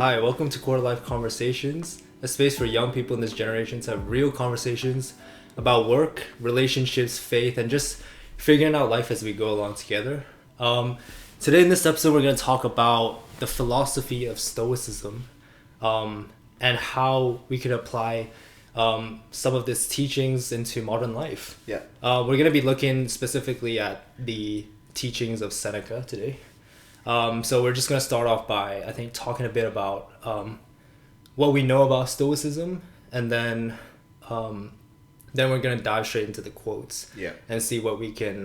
Hi, welcome to Quarter Life Conversations, a space for young people in this generation to have real conversations about work, relationships, faith, and just figuring out life as we go along together. Today in this episode, we're going to talk about the philosophy of Stoicism and how we could apply some of these teachings into modern life. Yeah. We're going to be looking specifically at the teachings of Seneca today. So we're just going to start off by, I think, talking a bit about what we know about Stoicism, and then we're going to dive straight into the quotes and see what we can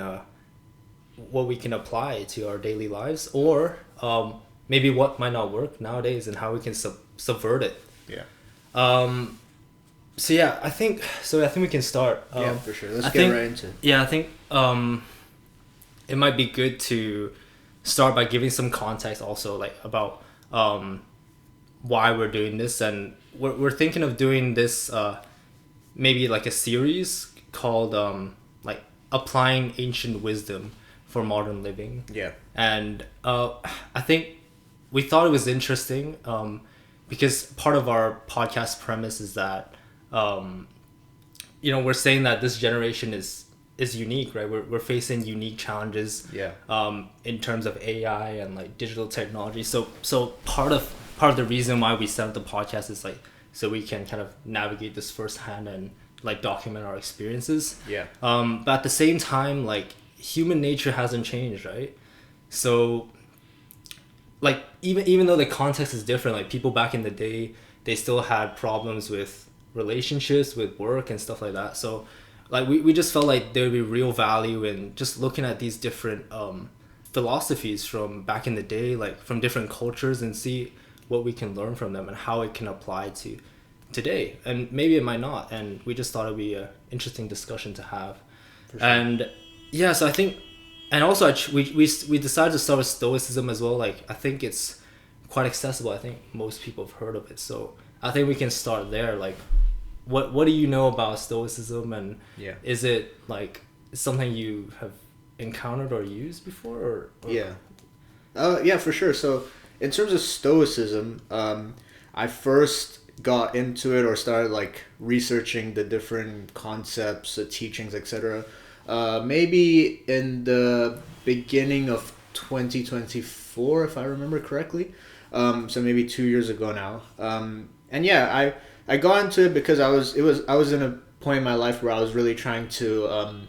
apply to our daily lives, or maybe what might not work nowadays and how we can subvert it. I think we can start. For sure. Let's get right into it. Yeah, I think it might be good to start by giving some context also, like about why we're doing this, and we're thinking of doing this maybe like a series called like applying ancient wisdom for modern living. And I think we thought it was interesting because part of our podcast premise is that we're saying that this generation is unique, right? We're facing unique challenges in terms of AI and like digital technology. So part of the reason why we set up the podcast is like so we can kind of navigate this firsthand and like document our experiences. But at the same time, like human nature hasn't changed, right? So like even though the context is different, like people back in the day, they still had problems with relationships, with work and stuff like that. So like we just felt like there would be real value in just looking at these different philosophies from back in the day, like from different cultures, and see what we can learn from them and how it can apply to today. And maybe it might not, and we just thought it would be an interesting discussion to have. Sure. And yeah, so I think, and also we decided to start with Stoicism as well. Like I think it's quite accessible. I think most people have heard of it, so I think we can start there. Like what do you know about Stoicism, and is it like something you have encountered or used before, or? Yeah, for sure. So in terms of Stoicism, I first got into it or started like researching the different concepts, the teachings, etc. Maybe in the beginning of 2024, if I remember correctly. So maybe 2 years ago now. And yeah, I got into it because I was in a point in my life where I was really trying to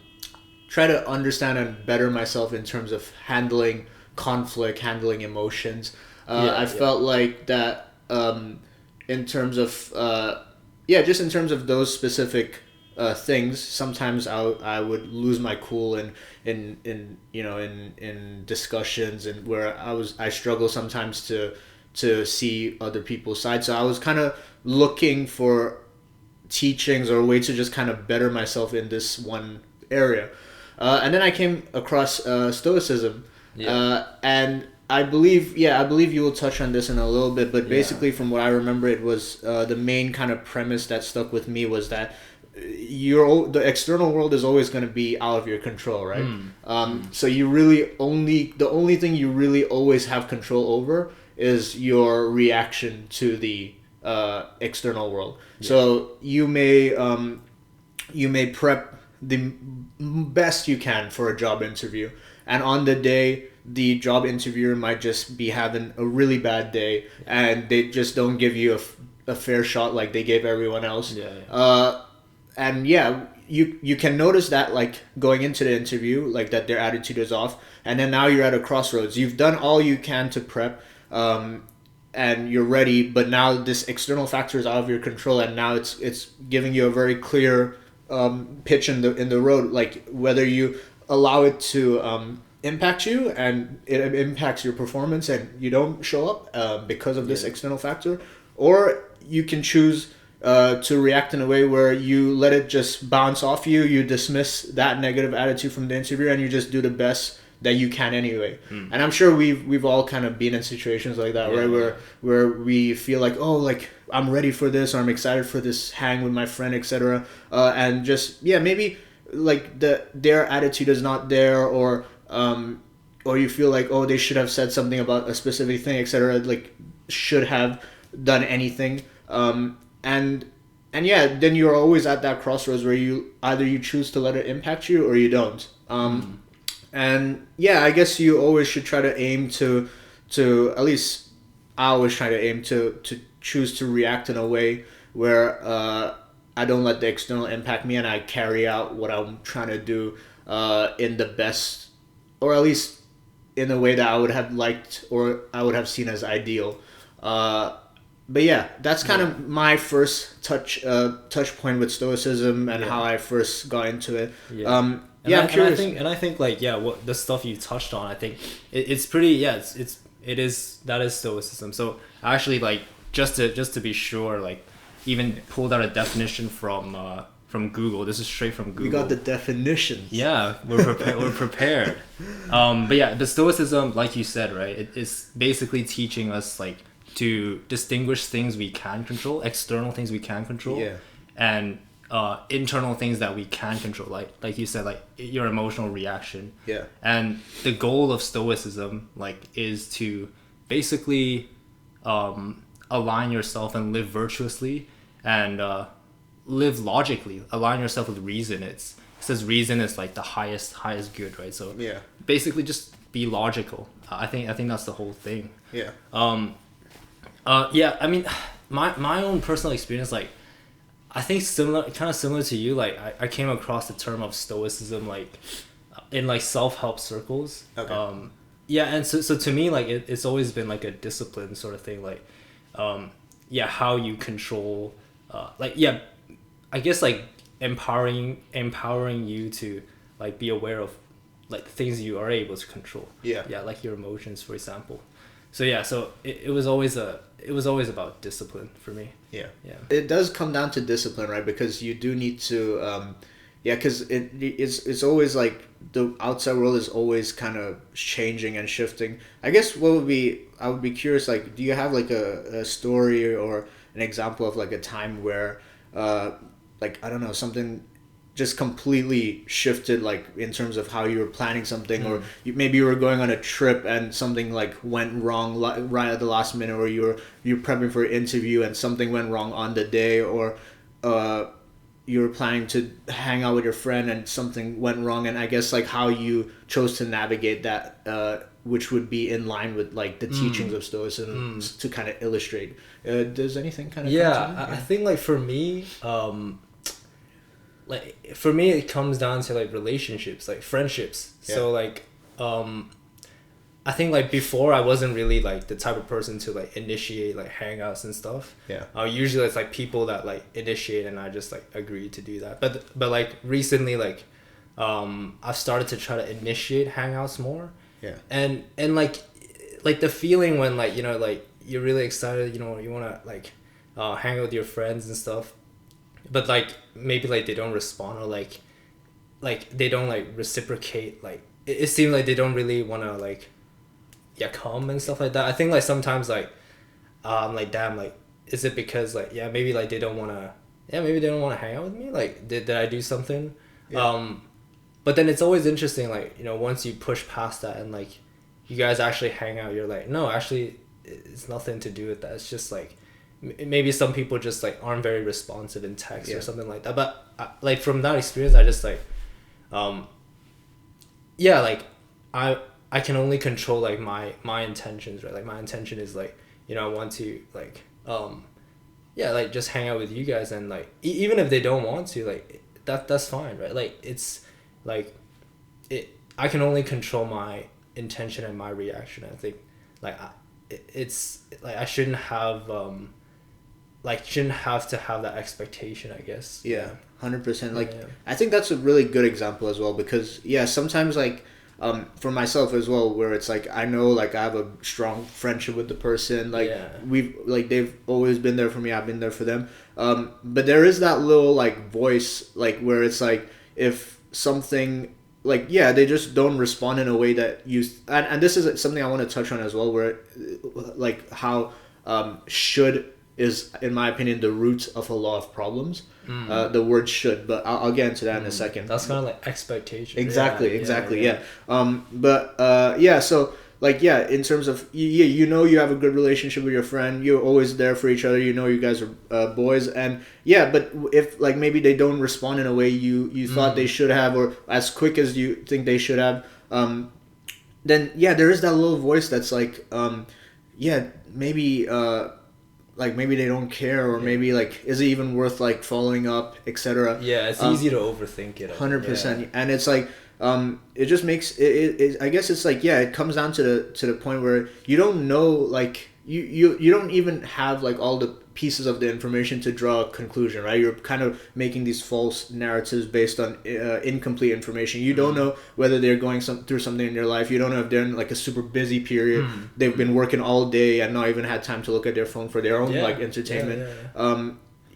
try to understand and better myself in terms of handling conflict, handling emotions. I felt like that in terms of just in terms of those specific things, sometimes I would lose my cool in discussions, and where I struggle sometimes to see other people's side. So I was kind of looking for teachings or a way to just kind of better myself in this one area. And then I came across Stoicism. And I believe you will touch on this in a little bit, but basically from what I remember, it was the main kind of premise that stuck with me was that the external world is always going to be out of your control, right? So you really the only thing you really always have control over is your reaction to the external world. So you may prep the best you can for a job interview, and on the day the job interviewer might just be having a really bad day, and they just don't give you a fair shot like they gave everyone else. You can notice that, like, going into the interview, like, that their attitude is off, and then now you're at a crossroads. You've done all you can to prep, and you're ready, but now this external factor is out of your control, and now it's giving you a very clear pitch in the road, like whether you allow it to impact you and it impacts your performance and you don't show up because of this external factor, or you can choose to react in a way where you let it just bounce off you, you dismiss that negative attitude from the interviewer, and you just do the best that you can anyway. And I'm sure we've all kind of been in situations like that, right? Where we feel like, oh, like I'm ready for this, or I'm excited for this hang with my friend, etc. And just maybe like their attitude is not there, or you feel like, oh, they should have said something about a specific thing, etc. Like should have done anything. And yeah, then you're always at that crossroads where you choose to let it impact you or you don't. And yeah, I guess you always should try to aim to at least I always try to aim to choose to react in a way where I don't let the external impact me, and I carry out what I'm trying to do in the best, or at least in a way that I would have liked or I would have seen as ideal. But yeah, that's kind of my first touch point with Stoicism and how I first got into it. I'm curious. I think like what the stuff you touched on, I think it's pretty that is Stoicism. So actually, like just to be sure, like even pulled out a definition from Google. This is straight from Google. We got the definitions. Yeah, we're prepared. We're prepared. But yeah, the Stoicism, like you said, right? It is basically teaching us like to distinguish things we can control, external things we can control, and internal things that we can control, like you said, like your emotional reaction. And the goal of Stoicism like is to basically align yourself and live virtuously and live logically, align yourself with reason. It says reason is like the highest good, right? So basically just be logical. I think that's the whole thing. I mean, my own personal experience, like I think kind of similar to you, like I came across the term of Stoicism like in like self-help circles. And so to me, like it's always been like a discipline sort of thing, like how you control I guess like empowering you to like be aware of like things you are able to control, like your emotions, for example. So it was always about discipline for me. It does come down to discipline, right? Because you do need to because it's always like the outside world is always kind of changing and shifting. I guess I would be curious, like, do you have like a story or an example of like a time where like, I don't know, something just completely shifted, like in terms of how you were planning something, or maybe you were going on a trip and something like went wrong right at the last minute, or you're prepping for an interview and something went wrong on the day, or you were planning to hang out with your friend and something went wrong, and I guess like how you chose to navigate that, which would be in line with like the teachings of Stoicism to kind of illustrate. Does anything kind of I think like for me, it comes down to like relationships, like friendships. So like I think like before I wasn't really like the type of person to like initiate like hangouts and stuff. Usually it's like people that like initiate and I just like agree to do that. But like recently, like I've started to try to initiate hangouts more. And like the feeling when like, you know, like you're really excited, you know, you want to like hang out with your friends and stuff, but like maybe like they don't respond, or like they don't like reciprocate, like it seems like they don't really want to like come and stuff like that. I think like sometimes like like damn, like is it because like maybe like they don't want to hang out with me, like did I do something? But then it's always interesting, like, you know, once you push past that and like you guys actually hang out, you're like, no, actually it's nothing to do with that. It's just like maybe some people just like aren't very responsive in text or something like that. But like from that experience, I just like like I can only control like my intentions, right? Like my intention is like, you know, I want to like like just hang out with you guys, and like even if they don't want to, like that's fine, right? Like it's like I can only control my intention and my reaction. I think like it's like I shouldn't have to have that expectation, I guess. 100%. Like I think that's a really good example as well, because sometimes like for myself as well, where it's like I know like I have a strong friendship with the person, like we've like they've always been there for me, I've been there for them, but there is that little like voice, like where it's like if something like they just don't respond in a way that you and this is something I want to touch on as well, where like how should is, in my opinion, the root of a lot of problems. The word should, but I'll get into that in a second. That's kind of like expectation. Exactly. So like, yeah, in terms of, you know, you have a good relationship with your friend, you're always there for each other, you know, you guys are boys, and yeah, but if like maybe they don't respond in a way you thought they should have, or as quick as you think they should have, then yeah, there is that little voice that's like, yeah, maybe like maybe they don't care, or maybe like, is it even worth like following up, etc. Yeah, it's easy to overthink it. 100%, and it's like, it just makes it I guess it's like, yeah, it comes down to the point where you don't know, like you don't even have like all the pieces of the information to draw a conclusion, right? You're kind of making these false narratives based on incomplete information. You don't know whether they're going through something in their life. You don't know if they're in like a super busy period. They've been working all day and not even had time to look at their phone for their own like entertainment.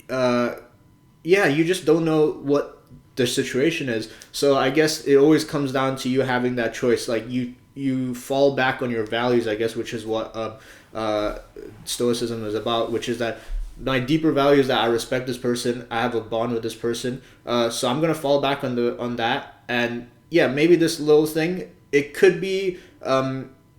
Yeah, you just don't know what the situation is. So I guess it always comes down to you having that choice. Like you fall back on your values, I guess, which is what Stoicism is about, which is that my deeper value is that I respect this person, I have a bond with this person, so I'm gonna fall back on that. And yeah, maybe this little thing, it could be,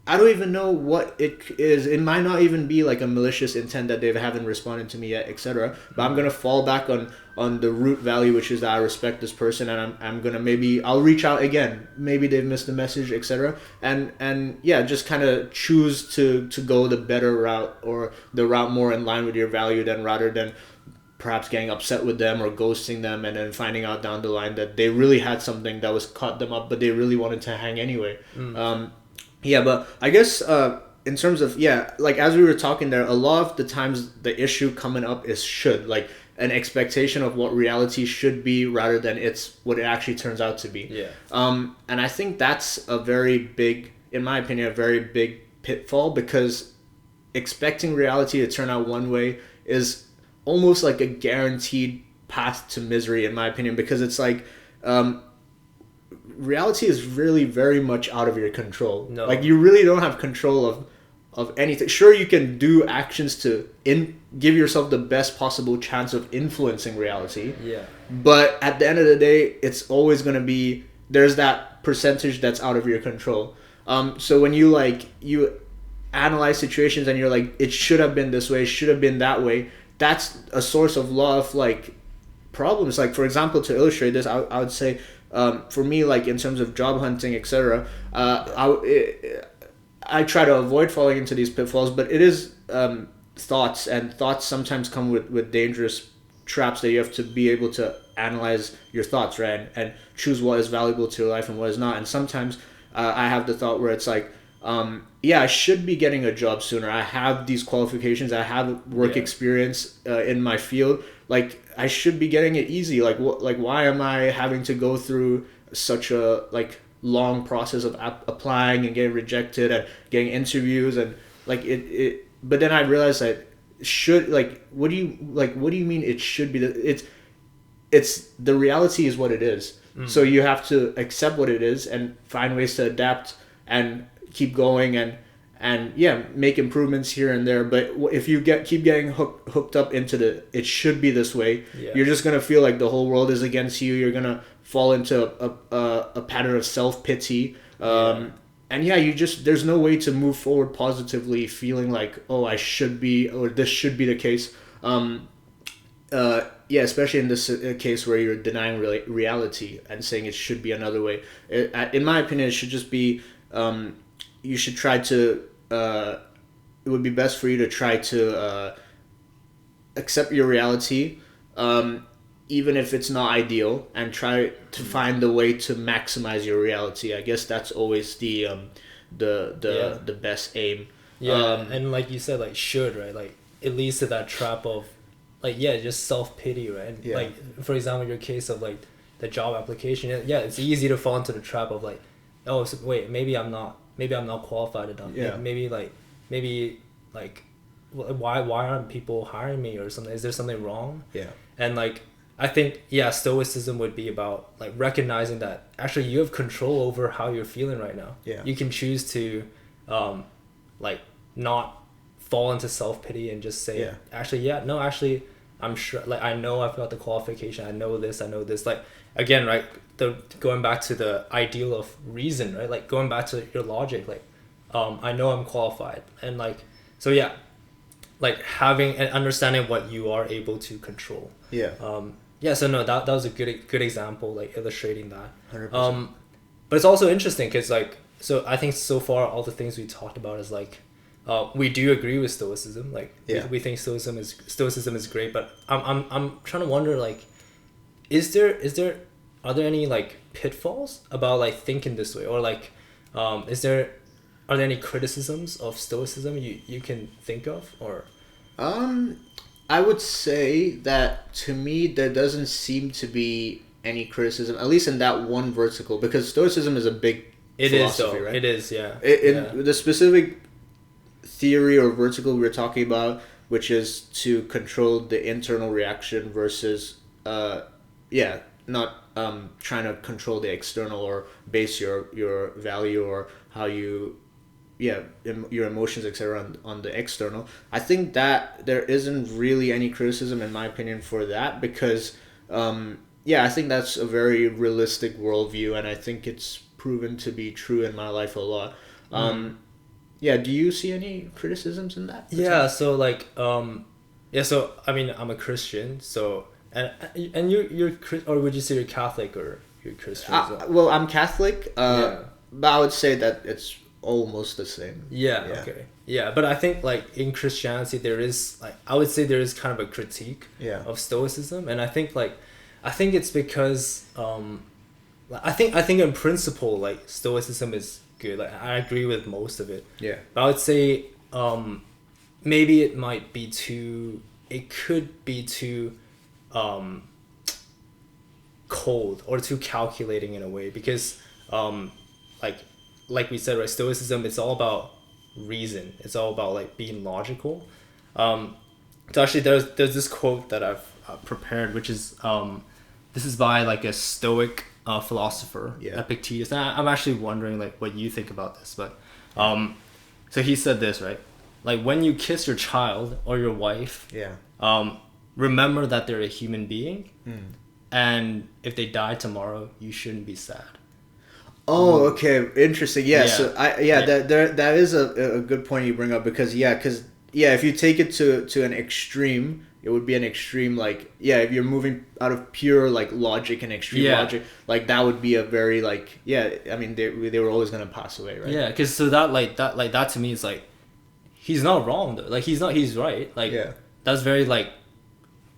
I don't even know what it is. It might not even be like a malicious intent that they haven't responded to me yet, etc. But I'm gonna fall back on the root value, which is that I respect this person, and I'm gonna, maybe I'll reach out again. Maybe they've missed the message, etc. And yeah, just kind of choose to go the better route, or the route more in line with your value, rather than perhaps getting upset with them or ghosting them, and then finding out down the line that they really had something that was caught them up, but they really wanted to hang anyway. Yeah, but I guess in terms of, yeah, like as we were talking there, a lot of the times the issue coming up is should, like an expectation of what reality should be rather than it's what it actually turns out to be. Yeah. And I think that's a very big, in my opinion, a very big pitfall, because expecting reality to turn out one way is almost like a guaranteed path to misery, in my opinion, because it's like, reality is really very much out of your control. No. Like, you really don't have control of anything. Sure, you can do actions to give yourself the best possible chance of influencing reality. Yeah. But at the end of the day, it's always going to be, there's that percentage that's out of your control. So when you analyze situations and you're like, it should have been this way, it should have been that way, that's a source of a lot of like problems. Like, for example, to illustrate this, I would say, for me, like in terms of job hunting, etc., I try to avoid falling into these pitfalls, but it is thoughts, and thoughts sometimes come with dangerous traps that you have to be able to analyze your thoughts, right, and choose what is valuable to your life and what is not. And sometimes I have the thought where it's like, yeah, I should be getting a job sooner. I have these qualifications. I have work experience in my field. Like, I should be getting it easy. Like, why am I having to go through such a like long process of applying and getting rejected and getting interviews, and like it. But then I realized that what do you mean it should be? It's the reality is what it is. So you have to accept what it is and find ways to adapt and keep going and yeah, make improvements here and there. But if you keep getting hooked up into it should be this way, you're just gonna feel like the whole world is against you. You're gonna fall into a pattern of self-pity, and yeah, there's no way to move forward positively feeling like, oh, I should be, or this should be the case. Yeah, especially in this case where you're denying reality and saying it should be another way. In my opinion, it should just be, you should try to, it would be best for you to try to accept your reality, even if it's not ideal, and try to find the way to maximize your reality. I guess that's always the best aim. Yeah, and like you said, like should, right? Like it leads to that trap of, like, yeah, just self-pity, right? Yeah. Like, for example, your case of like the job application, yeah, it's easy to fall into the trap of like, oh, so wait, maybe I'm not qualified enough. Yeah. Maybe why aren't people hiring me or something? Is there something wrong? Yeah. And like, I think, yeah, stoicism would be about like recognizing that actually you have control over how you're feeling right now. Yeah. You can choose to, like, not fall into self-pity and just say, actually, I'm sure, like, I know I've got the qualification, I know this, like, again, right, going back to the ideal of reason, right, like going back to your logic, like I know I'm qualified, and like, so yeah, like having and understanding what you are able to control. Yeah. Yeah. So no, that was a good example, like illustrating that. 100%. But it's also interesting because like, so I think so far all the things we talked about is like, we do agree with Stoicism. Like, we think Stoicism is great, but I'm trying to wonder like, are there any like pitfalls about like thinking this way, or like, are there any criticisms of Stoicism you can think of, or? I would say that to me there doesn't seem to be any criticism, at least in that one vertical, because Stoicism is a big philosophy, right? It is, yeah. In the specific theory or vertical we were talking about, which is to control the internal reaction versus, not trying to control the external or base your value or how you your emotions, etc., on the external. I think that there isn't really any criticism in my opinion for that, because I think that's a very realistic worldview, and I think it's proven to be true in my life a lot. Do you see any criticisms in that? So like so I mean, I'm a Christian, so and you're or would you say you're Catholic or you're Christian as well? Well, I'm Catholic, but I would say that it's almost the same. Okay. But I think like in Christianity there is, like, I would say there is kind of a critique of Stoicism, and I think it's because I think in principle like Stoicism is good. Like, I agree with most of it. But I would say maybe it could be too cold or too calculating in a way, because like we said, right, Stoicism, it's all about reason. It's all about like being logical. So actually there's this quote that I've prepared, which is this is by like a Stoic philosopher, Epictetus. And I'm actually wondering like what you think about this, but so he said this, right? Like, when you kiss your child or your wife, remember that they're a human being, and if they die tomorrow, you shouldn't be sad. Oh, okay, interesting. So that is a good point you bring up, because if you take it to an extreme, it would be an extreme, like, if you're moving out of pure like logic and extreme logic, like that would be a very like I mean they were always gonna pass away, right? Because so that to me is like, he's not wrong though, like he's right, like that's very like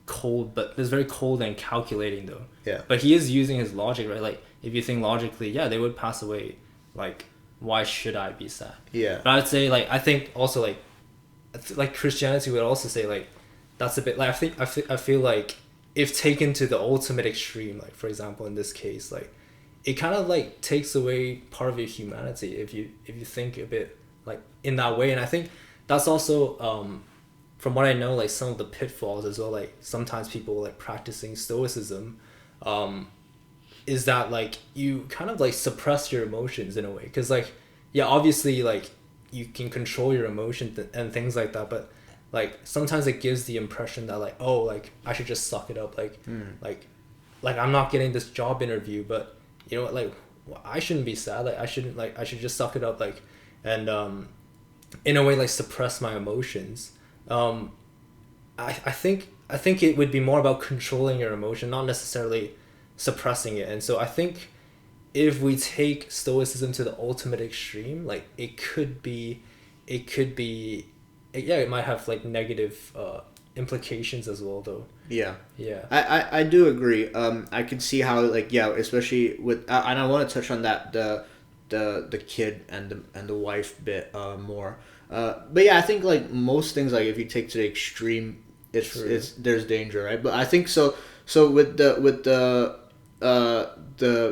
cold, but it's very cold and calculating though. But he is using his logic, right? Like, if you think logically, they would pass away. Like, why should I be sad? But I'd say, like, I think also like Christianity would also say like, that's a bit like, I feel like if taken to the ultimate extreme, like for example in this case, like it kind of like takes away part of your humanity if you think a bit like in that way. And I think that's also from what I know, like some of the pitfalls as well, like sometimes people like practicing Stoicism is that like you kind of like suppress your emotions in a way, because like obviously like you can control your emotions and things like that, but like sometimes it gives the impression that like, oh, like I should just suck it up, like like I'm not getting this job interview, but you know what, like I shouldn't be sad, like I should just suck it up, like, and in a way like suppress my emotions. I think it would be more about controlling your emotion, not necessarily suppressing it. And so I think if we take Stoicism to the ultimate extreme, like it might have like negative implications as well though. I do agree. I can see how like especially with and I want to touch on that the kid and the wife bit more, but I think like most things, like if you take to the extreme, it's there's danger, right? But I think so with the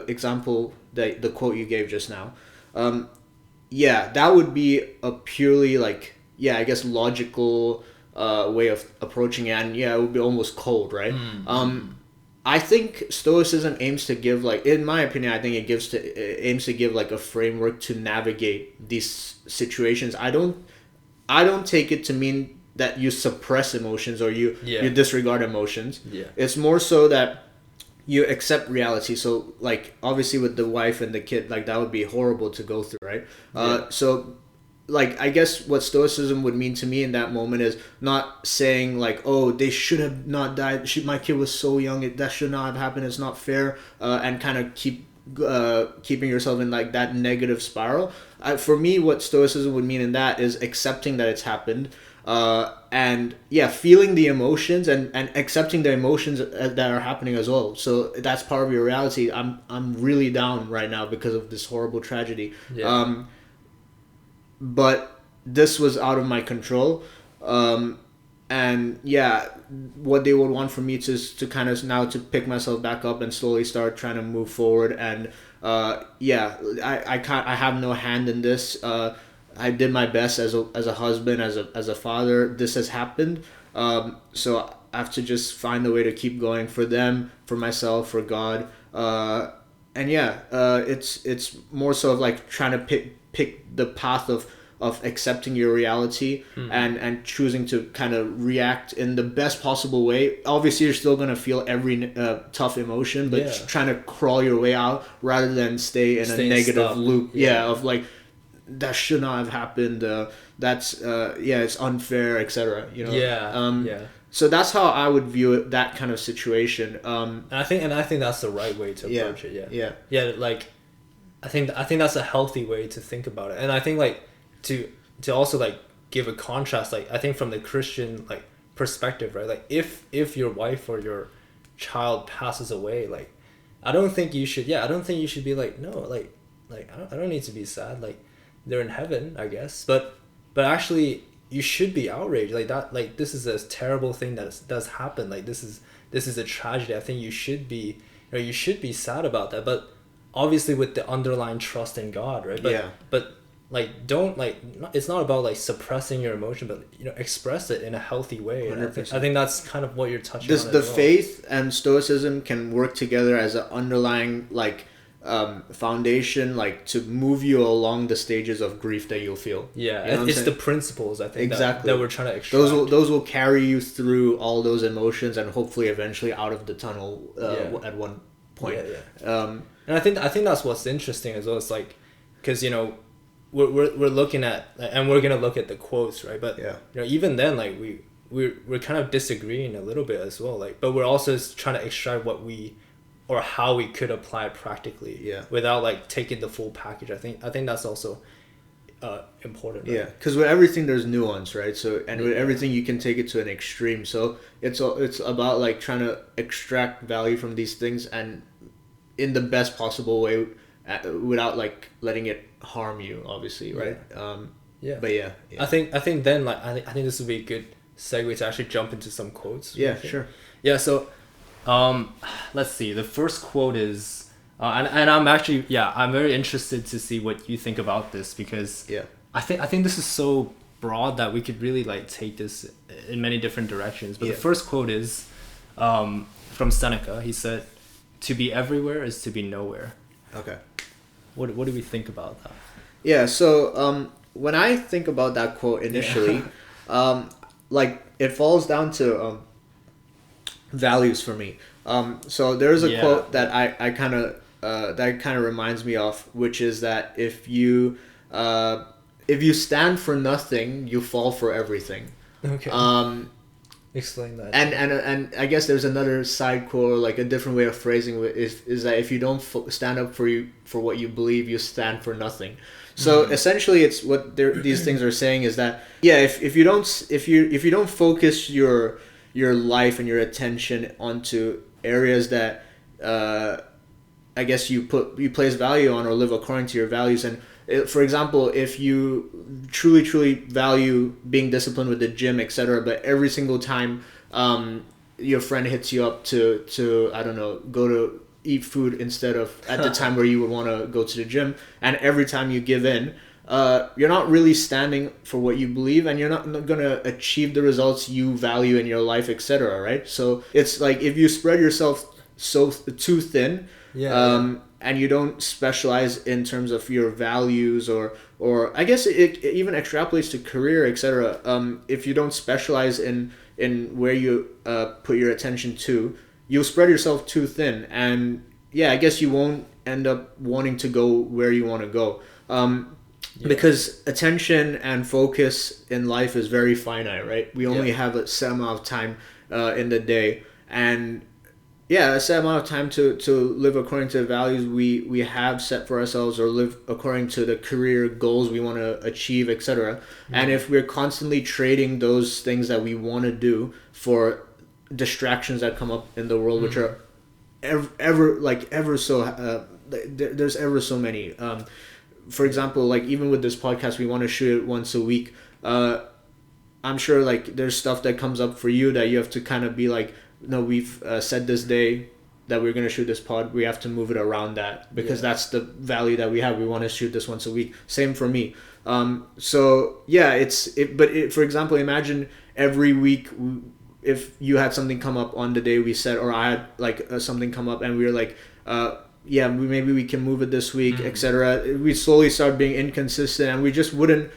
example, the quote you gave just now, that would be a purely like I guess logical way of approaching it, and it would be almost cold, right? I think Stoicism aims to give, like, in my opinion, I think it aims to give like a framework to navigate these situations. I don't take it to mean that you suppress emotions or you disregard emotions. It's more so that you accept reality. So like obviously with the wife and the kid, like that would be horrible to go through, right? So like, I guess what Stoicism would mean to me in that moment is not saying like, oh, they should have not died. My kid was so young. That should not have happened. It's not fair. And kind of keeping yourself in like that negative spiral. For me, what Stoicism would mean in that is accepting that it's happened. And yeah, feeling the emotions and accepting the emotions that are happening as well. So that's part of your reality. I'm really down right now because of this horrible tragedy. Yeah. But this was out of my control. And yeah, what they would want from me to kind of now to pick myself back up and slowly start trying to move forward. And yeah, I have no hand in this. I did my best as a husband, as a father. This has happened. So I have to just find a way to keep going for them, for myself, for God. And yeah, it's more so of like trying to pick the path of accepting your reality and choosing to kind of react in the best possible way. Obviously, you're still gonna feel every tough emotion, but trying to crawl your way out rather than stay in a negative loop. Yeah, of like, that should not have happened. That's it's unfair, etc. You know. So that's how I would view it. That kind of situation. And I think that's the right way to approach it. Yeah. Like, I think that's a healthy way to think about it. And I think like to also like give a contrast. Like, I think from the Christian like perspective, right? Like, if your wife or your child passes away, like, I don't think you should be like, no, like I don't need to be sad. Like, they're in heaven, I guess. But actually, you should be outraged. Like, that, like, this is a terrible thing that does happen. Like, this is a tragedy. I think you should be sad about that. But obviously with the underlying trust in God, right? But like, don't, like, it's not about like suppressing your emotion, but, you know, express it in a healthy way. And I think that's kind of what you're touching on. The faith and Stoicism can work together as an underlying like foundation, like, to move you along the stages of grief that you'll feel. Yeah, you know, it's the principles, I think, that we're trying to extract. Those will carry you through all those emotions and hopefully eventually out of the tunnel at one point. And I think that's what's interesting as well. It's like, because, you know, we're looking at, and we're gonna look at the quotes, right? But you know, even then, like, we're kind of disagreeing a little bit as well. Like, but we're also trying to extract what we, or how we could apply it practically, without like taking the full package. I think that's also important. Right? Yeah, because with everything there's nuance, right? So, and with everything you can take it to an extreme. So it's about like trying to extract value from these things and in the best possible way, without like letting it harm you, obviously, right? But I think then, like, I think this would be a good segue to actually jump into some quotes. Yeah, sure. Yeah, so let's see. The first quote is, and I'm actually, I'm very interested to see what you think about this, because I think this is so broad that we could really like take this in many different directions. But the first quote is from Seneca. He said, "To be everywhere is to be nowhere." Okay. What do we think about that? Yeah. So when I think about that quote initially, like, it falls down to values for me. So there's a quote that I kind of reminds me of, which is that if you stand for nothing, you fall for everything. Okay. Explain that. And I guess there's another side quote, or like a different way of phrasing it, is that if you don't stand up for what you believe, you stand for nothing. So essentially, it's what these things are saying is that if you don't focus your life and your attention onto areas that I guess you place value on or live according to your values, and for example, if you truly value being disciplined with the gym, etc., but every single time your friend hits you up to I don't know, go to eat food instead of at the time where you would want to go to the gym, and every time you give in, you're not really standing for what you believe, and you're not going to achieve the results you value in your life, etc., right? So it's like, if you spread yourself too thin, and you don't specialize in terms of your values, or I guess it even extrapolates to career, etc. If you don't specialize in where you put your attention to, you'll spread yourself too thin, and I guess you won't end up wanting to go where you want to go. Because attention and focus in life is very finite, right? We only have a set amount of time in the day, and a set amount of time to live according to the values we have set for ourselves, or live according to the career goals we want to achieve, etc. And if we're constantly trading those things that we want to do for distractions that come up in the world, which are there's ever so many. For example, like even with this podcast, we want to shoot it once a week. I'm sure like there's stuff that comes up for you that you have to kind of be like, no, we've said this day that we're going to shoot this pod. We have to move it around that because that's the value that we have. We want to shoot this once a week. Same for me. For example, imagine every week if you had something come up on the day we said, or I had like something come up and we were like, maybe we can move it this week, etc. We slowly start being inconsistent, and we just wouldn't.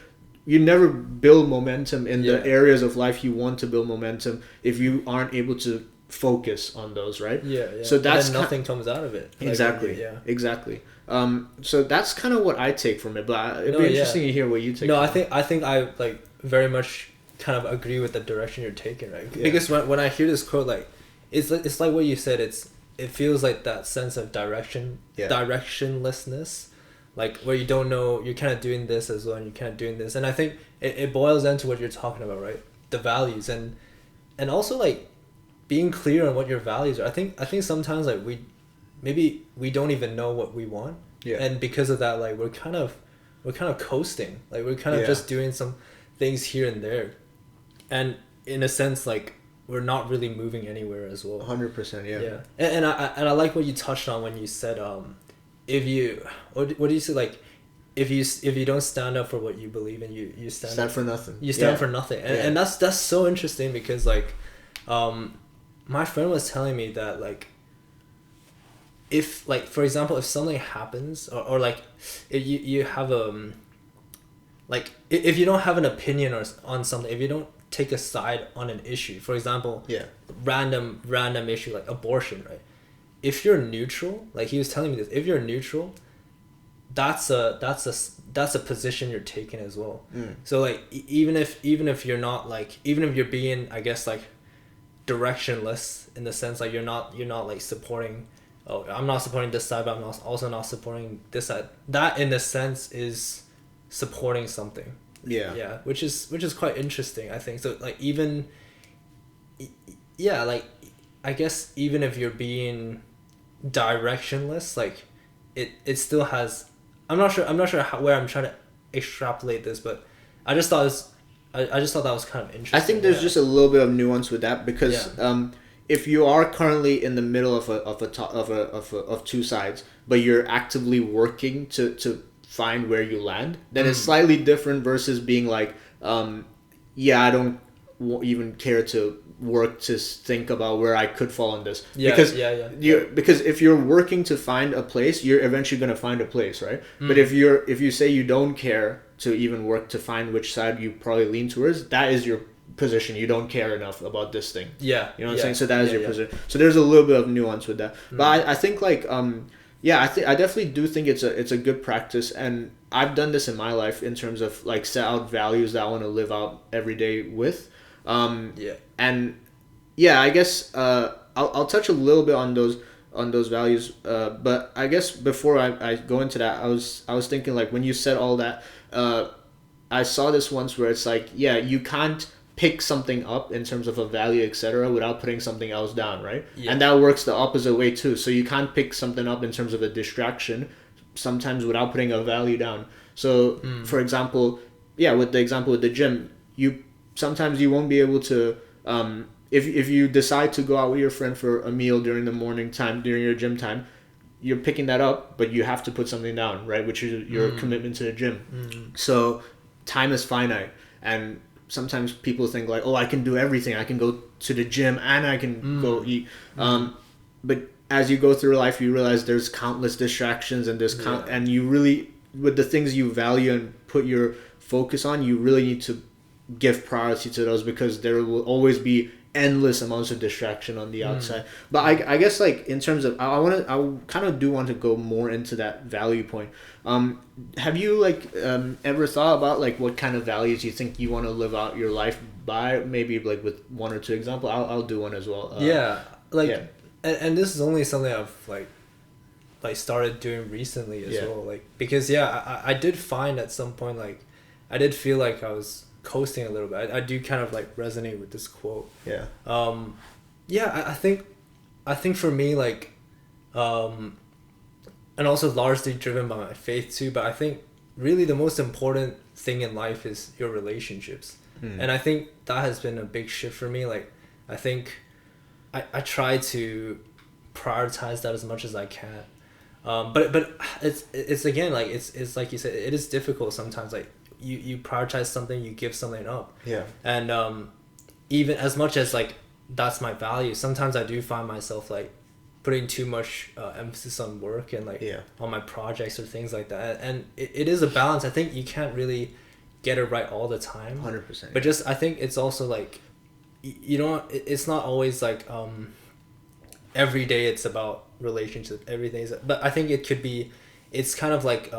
You never build momentum in the areas of life you want to build momentum if you aren't able to focus on those, right? So that's nothing comes out of it. Exactly. So that's kind of what I take from it, but it'd be interesting to hear what you take. I think I like very much kind of agree with the direction you're taking, right? Because when I hear this quote, like it's like what you said. It feels like that sense of directionlessness, like where you don't know, you're kind of doing this as well, and you're kind of doing this. And I think it boils down to what you're talking about, right? The values and also like being clear on what your values are. I think sometimes like we don't even know what we want, and because of that, like we're kind of coasting, like we're kind of just doing some things here and there, and in a sense like we're not really moving anywhere as well. 100%, And I like what you touched on when you said if you what do you say, like if you don't stand up for what you believe in, you stand for nothing. You stand for nothing, and that's so interesting because like my friend was telling me that like if like for example if something happens or like if you have like if you don't have an opinion or on something, if you don't take a side on an issue, for example, random issue like abortion, right? If you're neutral, like he was telling me this, if you're neutral, that's a position you're taking as well. So like even if you're not like, even if you're being, I guess, like directionless in the sense like you're not like supporting, oh, I'm not supporting this side, but I'm also not supporting this side, that in a sense is supporting something. Which is quite interesting, I think. So like even like I guess even if you're being directionless, like it still has, I'm not sure where I'm trying to extrapolate this, but I just thought that was kind of interesting. I think there's just a little bit of nuance with that because if you are currently in the middle of two sides, but you're actively working to find where you land, then it's slightly different versus being like, I don't even care to work to think about where I could fall in this. Because if you're working to find a place, you're eventually going to find a place, right? But if you say you don't care to even work to find which side you probably lean towards, that is your position. You don't care enough about this thing. You know what I'm saying? So that is your position. So there's a little bit of nuance with that. But I think like I definitely do think it's a good practice, and I've done this in my life in terms of like set out values that I want to live out every day with. I guess I'll touch a little bit on those values, but I guess before I go into that, I was thinking like when you said all that, I saw this once where it's like you can't pick something up in terms of a value, etc., without putting something else down, right? And that works the opposite way too. So you can't pick something up in terms of a distraction sometimes without putting a value down. So for example, with the example with the gym, sometimes you won't be able to if you decide to go out with your friend for a meal during the morning time, during your gym time, you're picking that up, but you have to put something down, right? Which is your commitment to the gym. So time is finite, and sometimes people think like, oh, I can do everything. I can go to the gym and I can go eat. But as you go through life, you realize there's countless distractions, and and you really, with the things you value and put your focus on, you really need to give priority to those, because there will always be endless amounts of distraction on the outside. But I guess like in terms of I kind of do want to go more into that value point. Have you like ever thought about like what kind of values you think you want to live out your life by? Maybe like with one or two examples. I'll do one as well. And this is only something I've like started doing recently as well. Like because I did find at some point like I did feel like I was coasting a little bit. I do kind of like resonate with this quote. I think for me like and also largely driven by my faith too, but I think really the most important thing in life is your relationships. And I think that has been a big shift for me. Like I think I try to prioritize that as much as I can. But it's again like it's like you said, it is difficult sometimes. Like you prioritize something, you give something up. And even as much as like that's my value, sometimes I do find myself like putting too much emphasis on work and like on my projects or things like that. And it is a balance. I think you can't really get it right all the time. 100%. But just I think it's also like you know it's not always like every day it's about relationships, everything is, but I think it's kind of like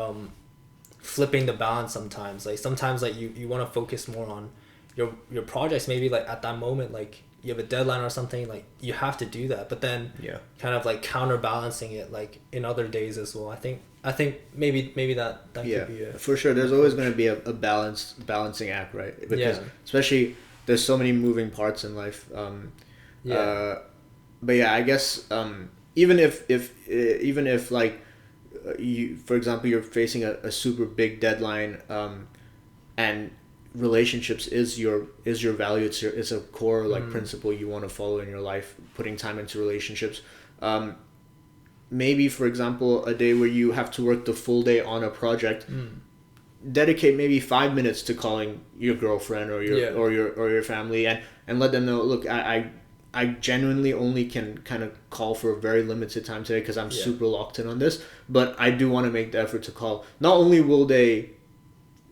flipping the balance sometimes. Like sometimes like you want to focus more on your projects, maybe like at that moment like you have a deadline or something, like you have to do that, but then kind of like counterbalancing it like in other days as well. I think maybe that could be for sure. There's always going to be a balancing act, right? Because especially there's so many moving parts in life. But yeah, I guess even if like you, for example, you're facing a super big deadline, and relationships is your value. It's a core like principle you want to follow in your life. Putting time into relationships. Maybe for example, a day where you have to work the full day on a project. Dedicate maybe 5 minutes to calling your girlfriend or your family and let them know, look, I genuinely only can kind of call for a very limited time today because I'm super locked in on this, but I do want to make the effort to call. Not only will they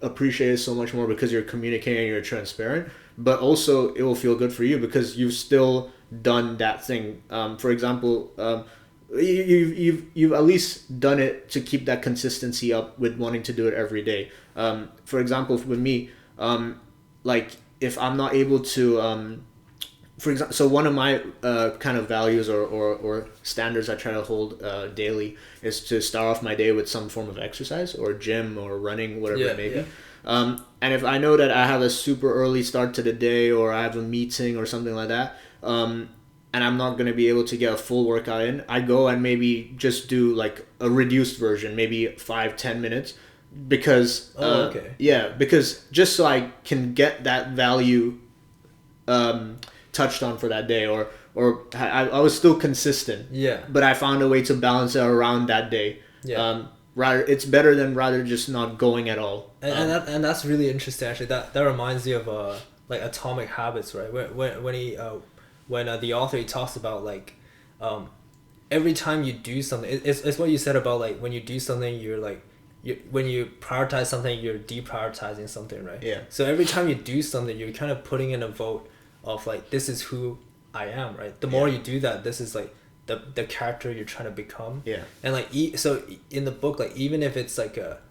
appreciate it so much more because you're communicating, you're transparent, but also it will feel good for you because you've still done that thing. For example, you've at least done it to keep that consistency up with wanting to do it every day. For example, with me, like if I'm not able to, for example, so one of my kind of values or standards I try to hold daily is to start off my day with some form of exercise or gym or running, whatever it may be. And if I know that I have a super early start to the day or I have a meeting or something like that, and I'm not going to be able to get a full workout in, I go and maybe just do like a reduced version, maybe 5-10 minutes, because because just so I can get that value touched on for that day, or I was still consistent, but I found a way to balance it around that day. Rather, it's better than rather just not going at all. And that's really interesting actually. That reminds me of like Atomic Habits, right? When the author, he talks about like every time you do something, it's what you said about like when you do something, you're like when you prioritize something, you're deprioritizing something, right? So every time you do something, you're kind of putting in a vote of like, this is who I am, right? The more you do that, this is like the character you're trying to become. And like so in the book, like even if it's like a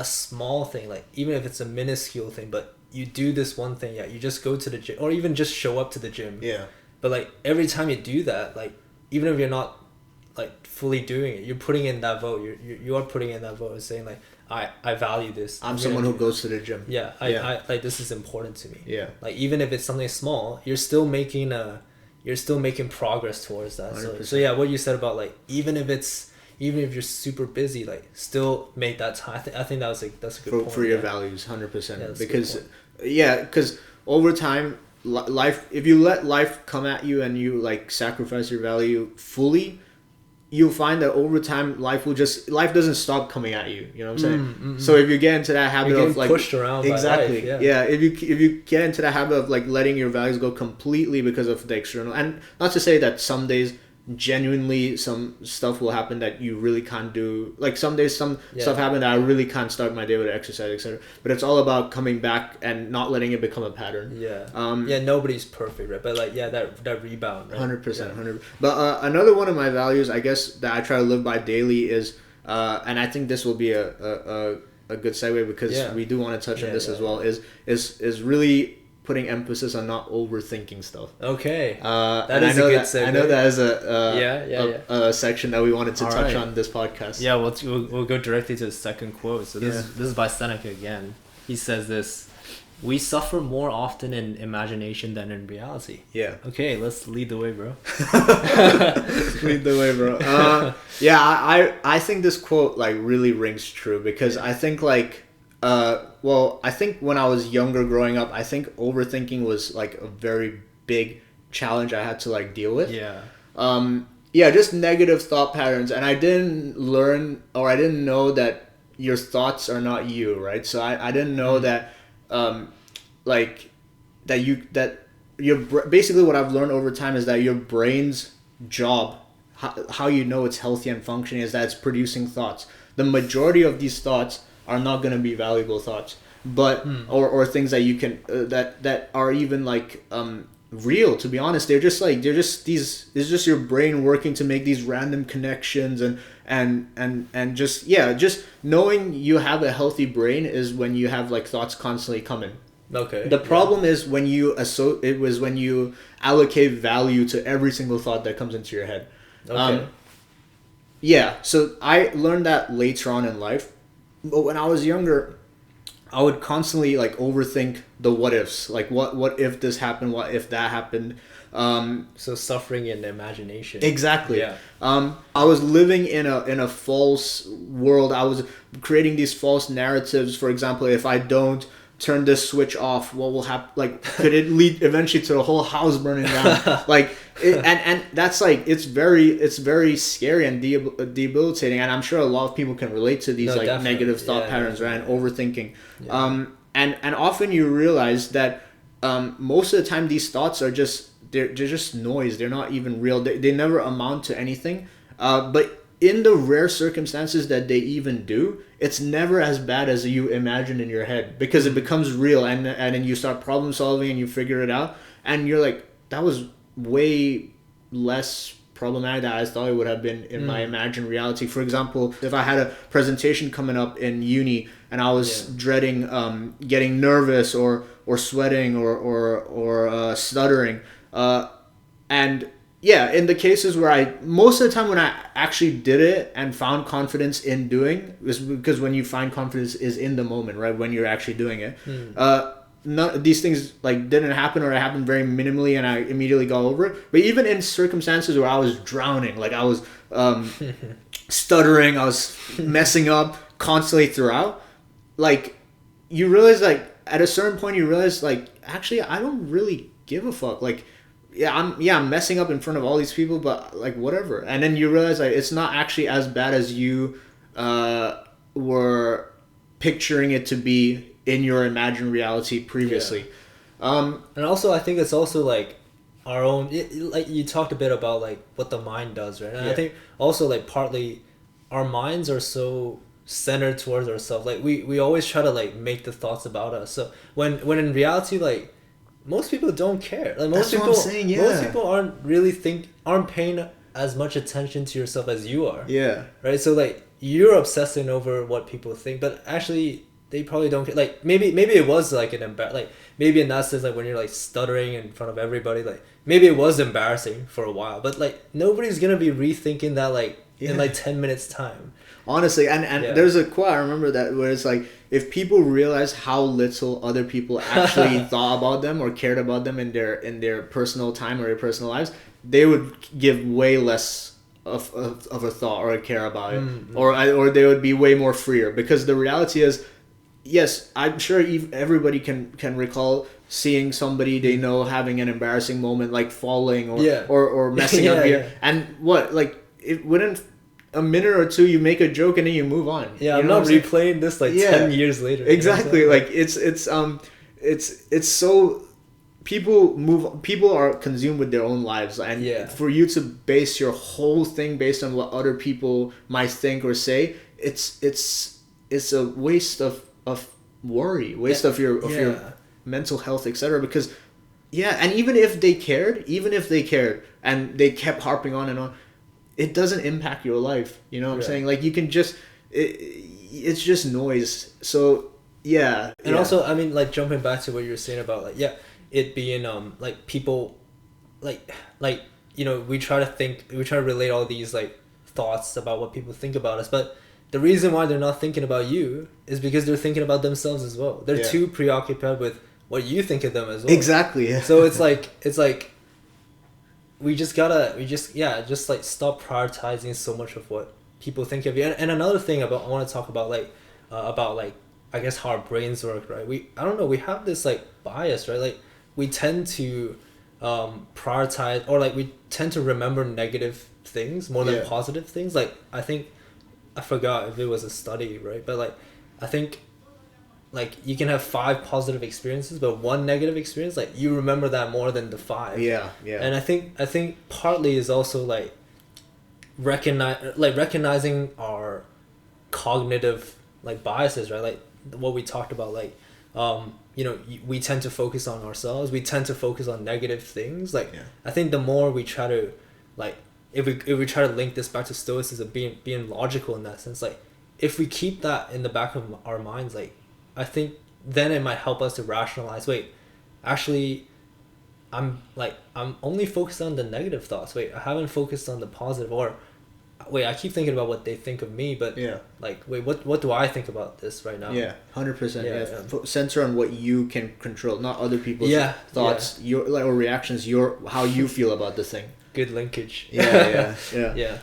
small thing, like even if it's a minuscule thing, but you do this one thing, you just go to the gym or even just show up to the gym. But like every time you do that, like even if you're not like fully doing it, you're putting in that vote. You are putting in that vote and saying like, I value this. I'm someone who goes to the gym. I like, this is important to me. Like even if it's something small, you're still making progress towards that. So what you said about like even if you're super busy, like still make that time. I think that's a good point for your values, 100%. Because over time, life, if you let life come at you and you like sacrifice your value fully, you'll find that over time life doesn't stop coming at you. You know what I'm saying? So if you get into that habit of like pushed around exactly by life, if you get into that habit of like letting your values go completely because of the external, and not to say that some days genuinely some stuff will happen that you really can't do. Like some days some stuff happen that I really can't start my day with exercise, etc. But it's all about coming back and not letting it become a pattern. Nobody's perfect, right? But like that rebound, right? 100%. But another one of my values, I guess, that I try to live by daily is and I think this will be a good segue, because we do want to touch on this as well, is really putting emphasis on not overthinking stuff. Okay. That is a good segue. I know that is a section that we wanted to touch on this podcast. Yeah, we'll go directly to the second quote. So this is by Seneca again. He says this: "We suffer more often in imagination than in reality." Yeah. Okay, let's lead the way, bro. Lead the way, bro. I think this quote like really rings true, because I think like I think when I was younger growing up, I think overthinking was like a very big challenge I had to like deal with. Just negative thought patterns, and I didn't learn, or I didn't know that your thoughts are not you, right? So I didn't know that basically what I've learned over time is that your brain's job, how you know it's healthy and functioning, is that it's producing thoughts. The majority of these thoughts are not going to be valuable thoughts, but or things that you can that are even like real. To be honest, they're just these. It's just your brain working to make these random connections, and just knowing you have a healthy brain is when you have like thoughts constantly coming. Okay. The problem is when you allocate value to every single thought that comes into your head. Okay. So I learned that later on in life. But when I was younger, I would constantly like overthink the what ifs. Like what if this happened? What if that happened? So suffering in imagination. Exactly. Yeah. I was living in a false world. I was creating these false narratives. For example, if I don't turn this switch off, what will happen? Like, could it lead eventually to the whole house burning down? And that's like, it's very scary and debilitating. And I'm sure a lot of people can relate to these negative thought patterns, right? And overthinking. Yeah. And often you realize that most of the time these thoughts are they're just noise. They're not even real. They never amount to anything. But in the rare circumstances that they even do, it's never as bad as you imagine in your head, because it becomes real, and then you start problem solving and you figure it out, and you're like, that was way less problematic than I thought it would have been in my imagined reality. For example, if I had a presentation coming up in uni and I was dreading getting nervous or sweating or stuttering, and in the cases where most of the time when I actually did it and found confidence in doing, is because when you find confidence is in the moment, right? When you're actually doing it. These things like didn't happen, or it happened very minimally and I immediately got over it. But even in circumstances where I was drowning, like I was stuttering, I was messing up constantly throughout, like you realize, like at a certain point you realize, like, actually I don't really give a fuck. Like, I'm messing up in front of all these people, but like whatever. And then you realize like it's not actually as bad as you were picturing it to be in your imagined reality previously. And also I think it's also like our own, like you talked a bit about like what the mind does, right? And I think also like partly our minds are so centered towards ourselves. Like we always try to like make the thoughts about us. So when in reality, like most people don't care. Like most people aren't paying as much attention to yourself as you are. Yeah. Right? So like you're obsessing over what people think, but actually they probably don't care. Like maybe it was like like maybe in that sense, like when you're like stuttering in front of everybody, like maybe it was embarrassing for a while, but like nobody's gonna be rethinking that like in like 10 minutes time. Honestly, and there's a quote, I remember that, where it's like, if people realize how little other people actually thought about them or cared about them in their personal time or their personal lives, they would give way less of a thought or a care about it, or they would be way more freer. Because the reality is, yes, I'm sure everybody can recall seeing somebody they know having an embarrassing moment, like falling or messing up here, and what, like, it wouldn't. A minute or two, you make a joke and then you move on. Yeah, I'm not replaying this like 10 years later. Exactly. Like it's so people are consumed with their own lives, and for you to base your whole thing based on what other people might think or say, it's a waste of worry, of your mental health, etc. Because and even if they cared and they kept harping on and on, it doesn't impact your life, you know what I'm saying? Like, you can just it's just noise. So and also, I mean, like, jumping back to what you were saying about, like, it being like, people like you know, we try to relate all these, like, thoughts about what people think about us, but the reason why they're not thinking about you is because they're thinking about themselves as well. They're too preoccupied with what you think of them as well. Exactly. So it's like we just like stop prioritizing so much of what people think of you. And another thing I want to talk about, like I guess how our brains work, right? We have this, like, bias, right? Like, we tend to prioritize, or, like, we tend to remember negative things more than positive things. Like, I forgot if it was a study, right? But, like, I think, like, you can have 5 positive experiences, but 1 negative experience, like, you remember that more than the 5. Yeah. And I think partly is also, like, recognizing our cognitive, like, biases, right? Like, what we talked about, like, you know, we tend to focus on ourselves. We tend to focus on negative things. Like, I think the more we try to, like, if we try to link this back to Stoicism, being logical in that sense, like, if we keep that in the back of our minds, like, I think then it might help us to rationalize, wait, actually, I'm only focused on the negative thoughts. Wait, I haven't focused on the positive. Or, wait, I keep thinking about what they think of me, but like, wait, what do I think about this right now? 100%. Center on what you can control, not other people's thoughts, your, like, or reactions, how you feel about the thing. Good linkage. Yeah.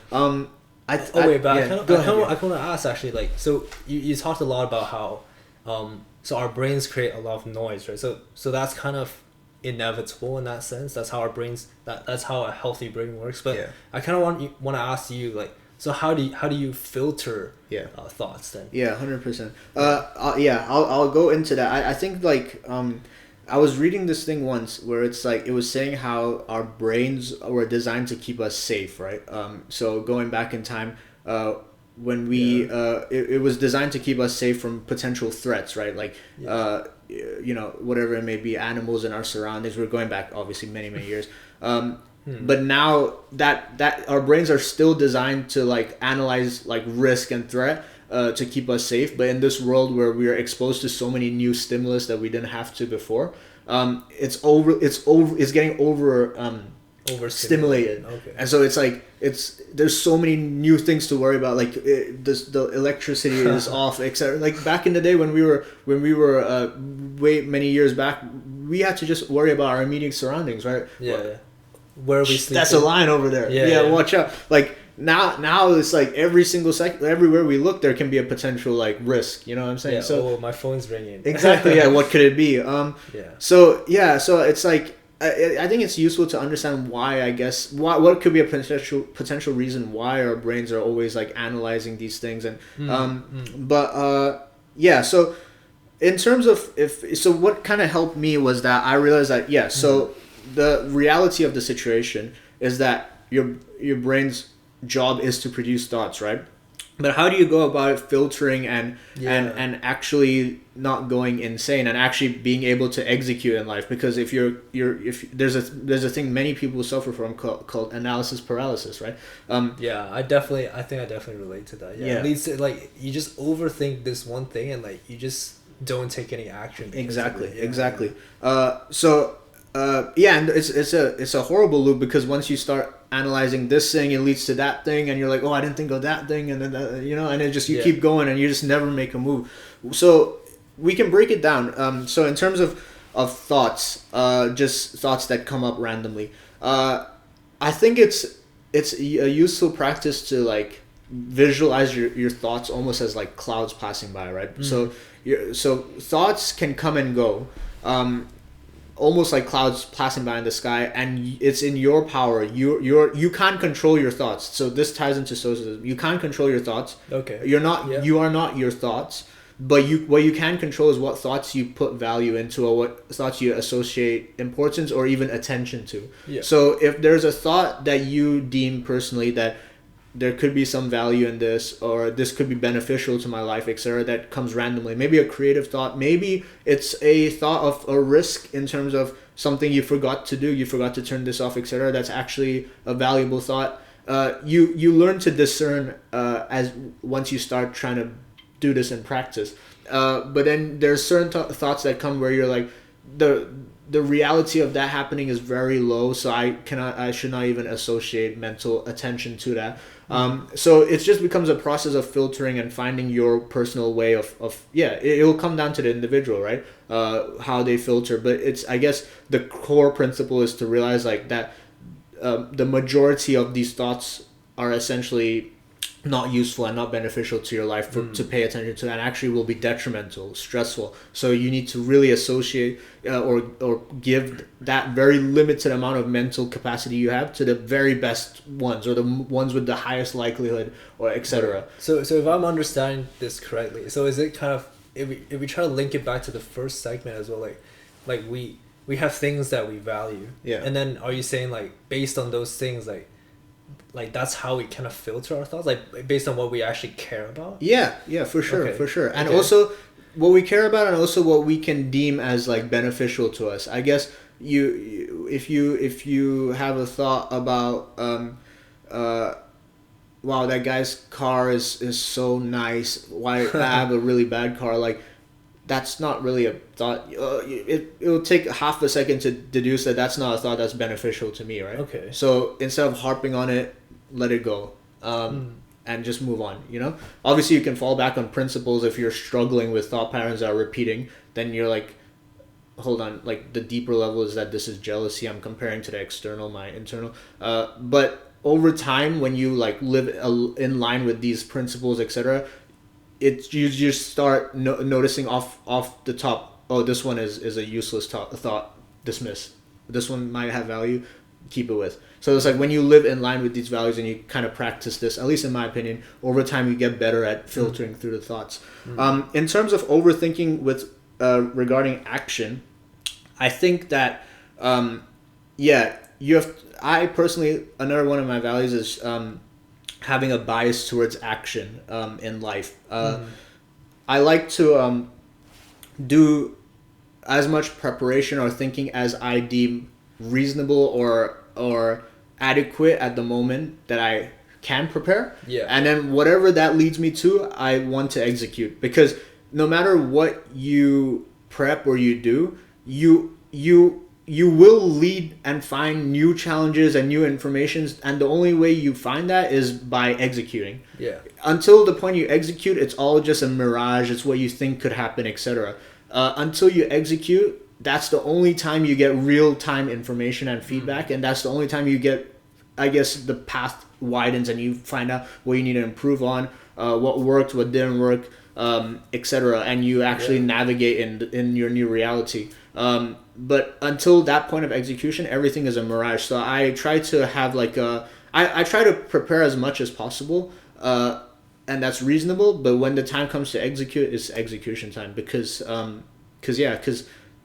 I want to ask, actually, like, so you talked a lot about how so our brains create a lot of noise, right? So that's kind of inevitable in that sense. That's how our brains, that's how a healthy brain works. But I kind of want to ask you, like, so how do you filter thoughts then? 100%. I'll go into that. I think, like, I was reading this thing once where it's like, it was saying how our brains were designed to keep us safe, right? So going back in time, when we it was designed to keep us safe from potential threats, right? Like you know, whatever it may be, animals in our surroundings. We're going back obviously many years. But now that our brains are still designed to, like, analyze, like, risk and threat to keep us safe, but in this world where we are exposed to so many new stimulus that we didn't have to before, it's getting overstimulated. Okay. And so it's like, there's so many new things to worry about, like, the electricity is off, etc. Like, back in the day when we were way many years back, we had to just worry about our immediate surroundings, right? Where are we sleeping? That's a line over there. Watch out. Like, now it's like every single second, everywhere we look, there can be a potential, like, risk, you know what I'm saying? So my phone's ringing. Exactly. What could it be? So it's like, I think it's useful to understand why, I guess, what could be a potential reason why our brains are always, like, analyzing these things. And so in terms of what kind of helped me was that I realized that so the reality of the situation is that your brain's job is to produce thoughts, right? But how do you go about it, filtering and actually not going insane and actually being able to execute in life? Because if there's a thing many people suffer from called analysis paralysis, right? I think I definitely relate to that. It leads to, like, you just overthink this one thing and, like, you just don't take any action. Exactly. And it's a horrible loop, because once you start analyzing this thing, it leads to that thing, and you're like, oh, I didn't think of that thing, and then you know, and it just, you keep going, and you just never make a move. So we can break it down. So in terms of thoughts, just thoughts that come up randomly, I think it's a useful practice to, like, visualize your thoughts almost as, like, clouds passing by, right? So thoughts can come and go, almost like clouds passing by in the sky, and it's in your power. You can't control your thoughts. So this ties into Stoicism. You can't control your thoughts. Okay. You are not your thoughts. But what you can control is what thoughts you put value into, or what thoughts you associate importance or even attention to. Yeah. So if there's a thought that you deem personally that there could be some value in this, or this could be beneficial to my life, etc., that comes randomly, maybe a creative thought, maybe it's a thought of a risk in terms of something you forgot to do, you forgot to turn this off, etc., that's actually a valuable thought. You learn to discern as once you start trying to do this in practice. But then there's certain thoughts that come where you're like, the reality of that happening is very low, so I should not even associate mental attention to that. So it just becomes a process of filtering and finding your personal way of it will come down to the individual, right? How they filter. But it's, I guess the core principle is to realize like that the majority of these thoughts are essentially not useful and not beneficial to your life to pay attention to, and actually will be detrimental, stressful. So you need to really associate or give that very limited amount of mental capacity you have to the very best ones, or the ones with the highest likelihood, or etc. So if I'm understanding this correctly, so is it kind of, if we try to link it back to the first segment as well, like we have things that we value, and then are you saying like based on those things, like that's how we kind of filter our thoughts, like based on what we actually care about? Yeah, for sure. And also what we care about, and also what we can deem as like beneficial to us. I guess if you have a thought about wow, that guy's car is so nice, why I have a really bad car, like that's not really a thought. It'll take half a second to deduce that that's not a thought that's beneficial to me, right? Okay. So instead of harping on it, let it go, and just move on. You know, obviously you can fall back on principles if you're struggling with thought patterns that are repeating. Then you're like, hold on, like the deeper level is that this is jealousy. I'm comparing to the external, my internal. But over time, when you like live in line with these principles, etc., you just start noticing off the top, oh, this one is a useless thought, dismiss. This one might have value, keep it with. So it's like when you live in line with these values and you kind of practice this, at least in my opinion, over time you get better at filtering through the thoughts. In terms of overthinking with regarding action, I think that I personally, another one of my values is having a bias towards action in life. I like to do as much preparation or thinking as I deem reasonable or adequate at the moment that I can prepare. Yeah. And then whatever that leads me to, I want to execute, because no matter what you prep or you do, you will lead and find new challenges and new informations, and the only way you find that is by executing. Yeah. Until the point you execute, it's all just a mirage. It's what you think could happen, etc. Until you execute, that's the only time you get real-time information and feedback, and that's the only time you get, I guess, the path widens and you find out what you need to improve on, what worked, what didn't work, etc. And you actually navigate in your new reality. But until that point of execution, everything is a mirage. So I try to have like I try to prepare as much as possible, and that's reasonable. But when the time comes to execute, it's execution time, because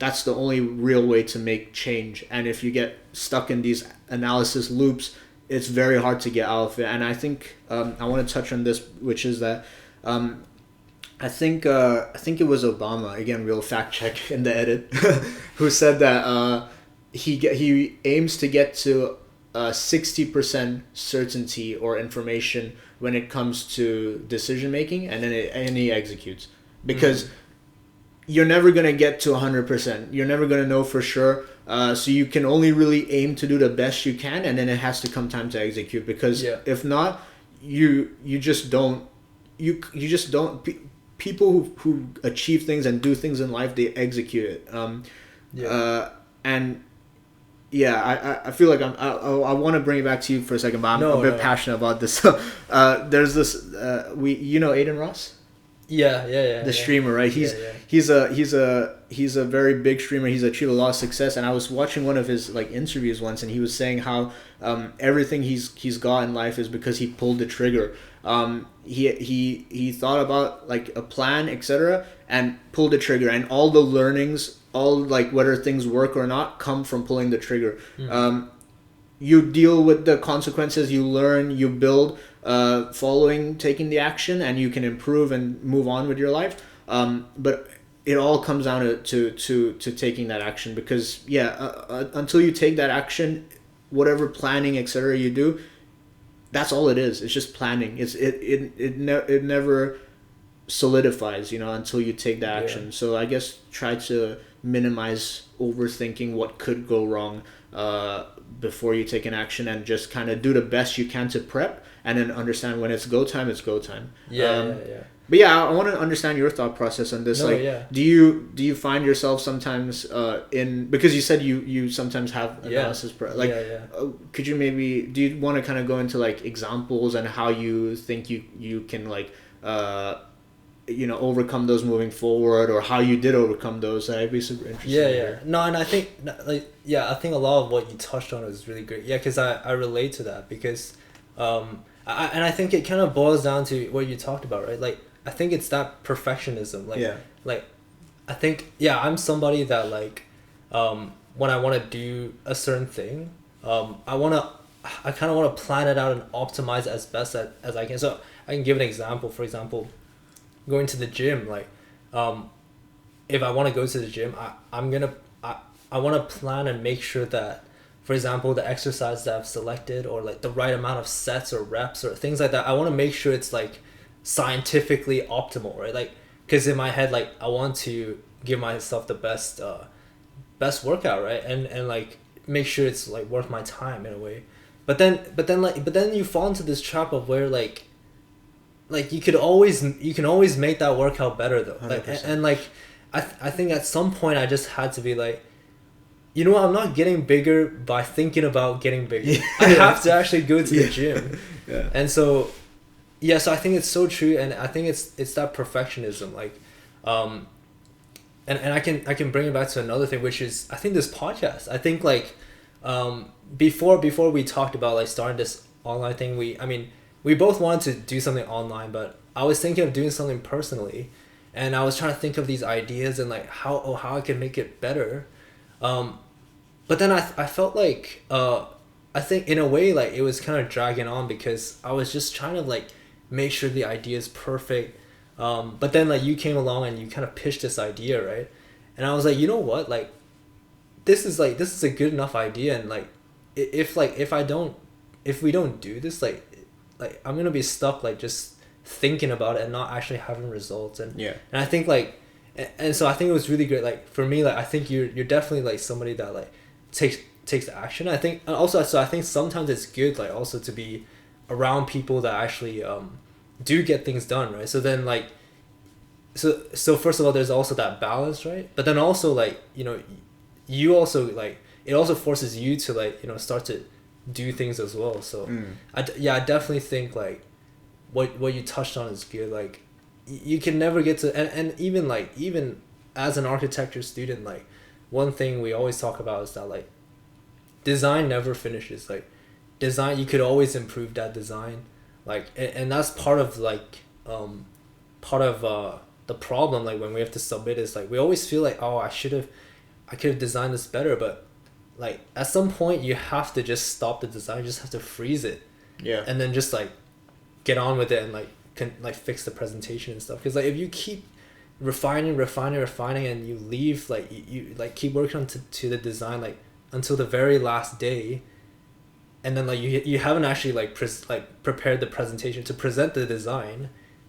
that's the only real way to make change. And if you get stuck in these analysis loops, it's very hard to get out of it. And I think I want to touch on this, which is that I think it was Obama, again, real fact check in the edit, who said that he aims to get to 60% certainty or information when it comes to decision making, and then he executes, because you're never gonna get to 100%. You're never gonna know for sure. So you can only really aim to do the best you can, and then it has to come time to execute. Because if not, you just don't. You just don't. People who achieve things and do things in life, they execute it. I feel like I want to bring it back to you for a second, but I'm a bit passionate about this. There's this you know Aiden Ross? The streamer, right? He's a very big streamer. He's achieved a lot of success, and I was watching one of his like interviews once, and he was saying how everything he's got in life is because he pulled the trigger. He thought about like a plan, etc., and pulled the trigger, and all the learnings, all like whether things work or not, come from pulling the trigger. You deal with the consequences, you learn, you build following taking the action, and you can improve and move on with your life. But it all comes down to taking that action, because until you take that action, whatever planning, etc., you do, that's all it is. It's just planning. It never solidifies, until you take the action. So I guess try to minimize overthinking what could go wrong before you take an action, and just kind of do the best you can to prep, and then understand when it's go time, it's go time. But I want to understand your thought process on this. Do you find yourself sometimes because you said you sometimes have analysis could you do you want to kind of go into like examples and how you think you can like overcome those moving forward, or how you did overcome those? I'd be super interested. No, and I think I think a lot of what you touched on is really great. Because I relate to that, because I think it kind of boils down to what you talked about, right? Like, I think it's that perfectionism. Like I think I'm somebody that like when I want to do a certain thing, I kind of want to plan it out and optimize it as best as I can. So I can give an example. For example, going to the gym, like if I want to go to the gym, I want to plan and make sure that, for example, the exercise that I've selected, or like the right amount of sets or reps or things like that, I want to make sure it's like scientifically optimal, right? Like, because in my head, like, I want to give myself the best workout, right? And like make sure it's like worth my time in a way. But then you fall into this trap of where like you can always make that workout better though. Like, and like I think at some point I just had to be like, you know what, I'm not getting bigger by thinking about getting bigger. I have to actually go to the gym. And so so I think it's so true, and I think it's that perfectionism, like and I can bring it back to another thing, which is I think this podcast. I think like before we talked about like starting this online thing, we both wanted to do something online, but I was thinking of doing something personally, and I was trying to think of these ideas and like how I can make it better. But then I felt like I think in a way like it was kind of dragging on, because I was just trying to like make sure the idea is perfect. But then like you came along and you kind of pitched this idea, right? And I was like, you know what, like this is a good enough idea, and like if we don't do this, like I'm gonna be stuck like just thinking about it and not actually having results. And I think like and so I think it was really great. Like for me, like I think you're definitely like somebody that like takes action. I think, and also so I think sometimes it's good like also to be around people that actually do get things done, right? So then like so first of all, there's also that balance, right? But then also like you also like it also forces you to like start to do things as well. So I definitely think like what you touched on is good. Like you can never get to, and even as an architecture student, like one thing we always talk about is that like design never finishes. Like design, you could always improve that design, like and that's part of like the problem. Like when we have to submit is like we always feel like, oh, I could have designed this better, but like at some point you have to just stop the design. You just have to freeze it, and then just like get on with it and like fix the presentation and stuff. Because like if you keep refining and you leave, like you like keep working on to the design like until the very last day, and then like you haven't actually like prepared the presentation to present the design,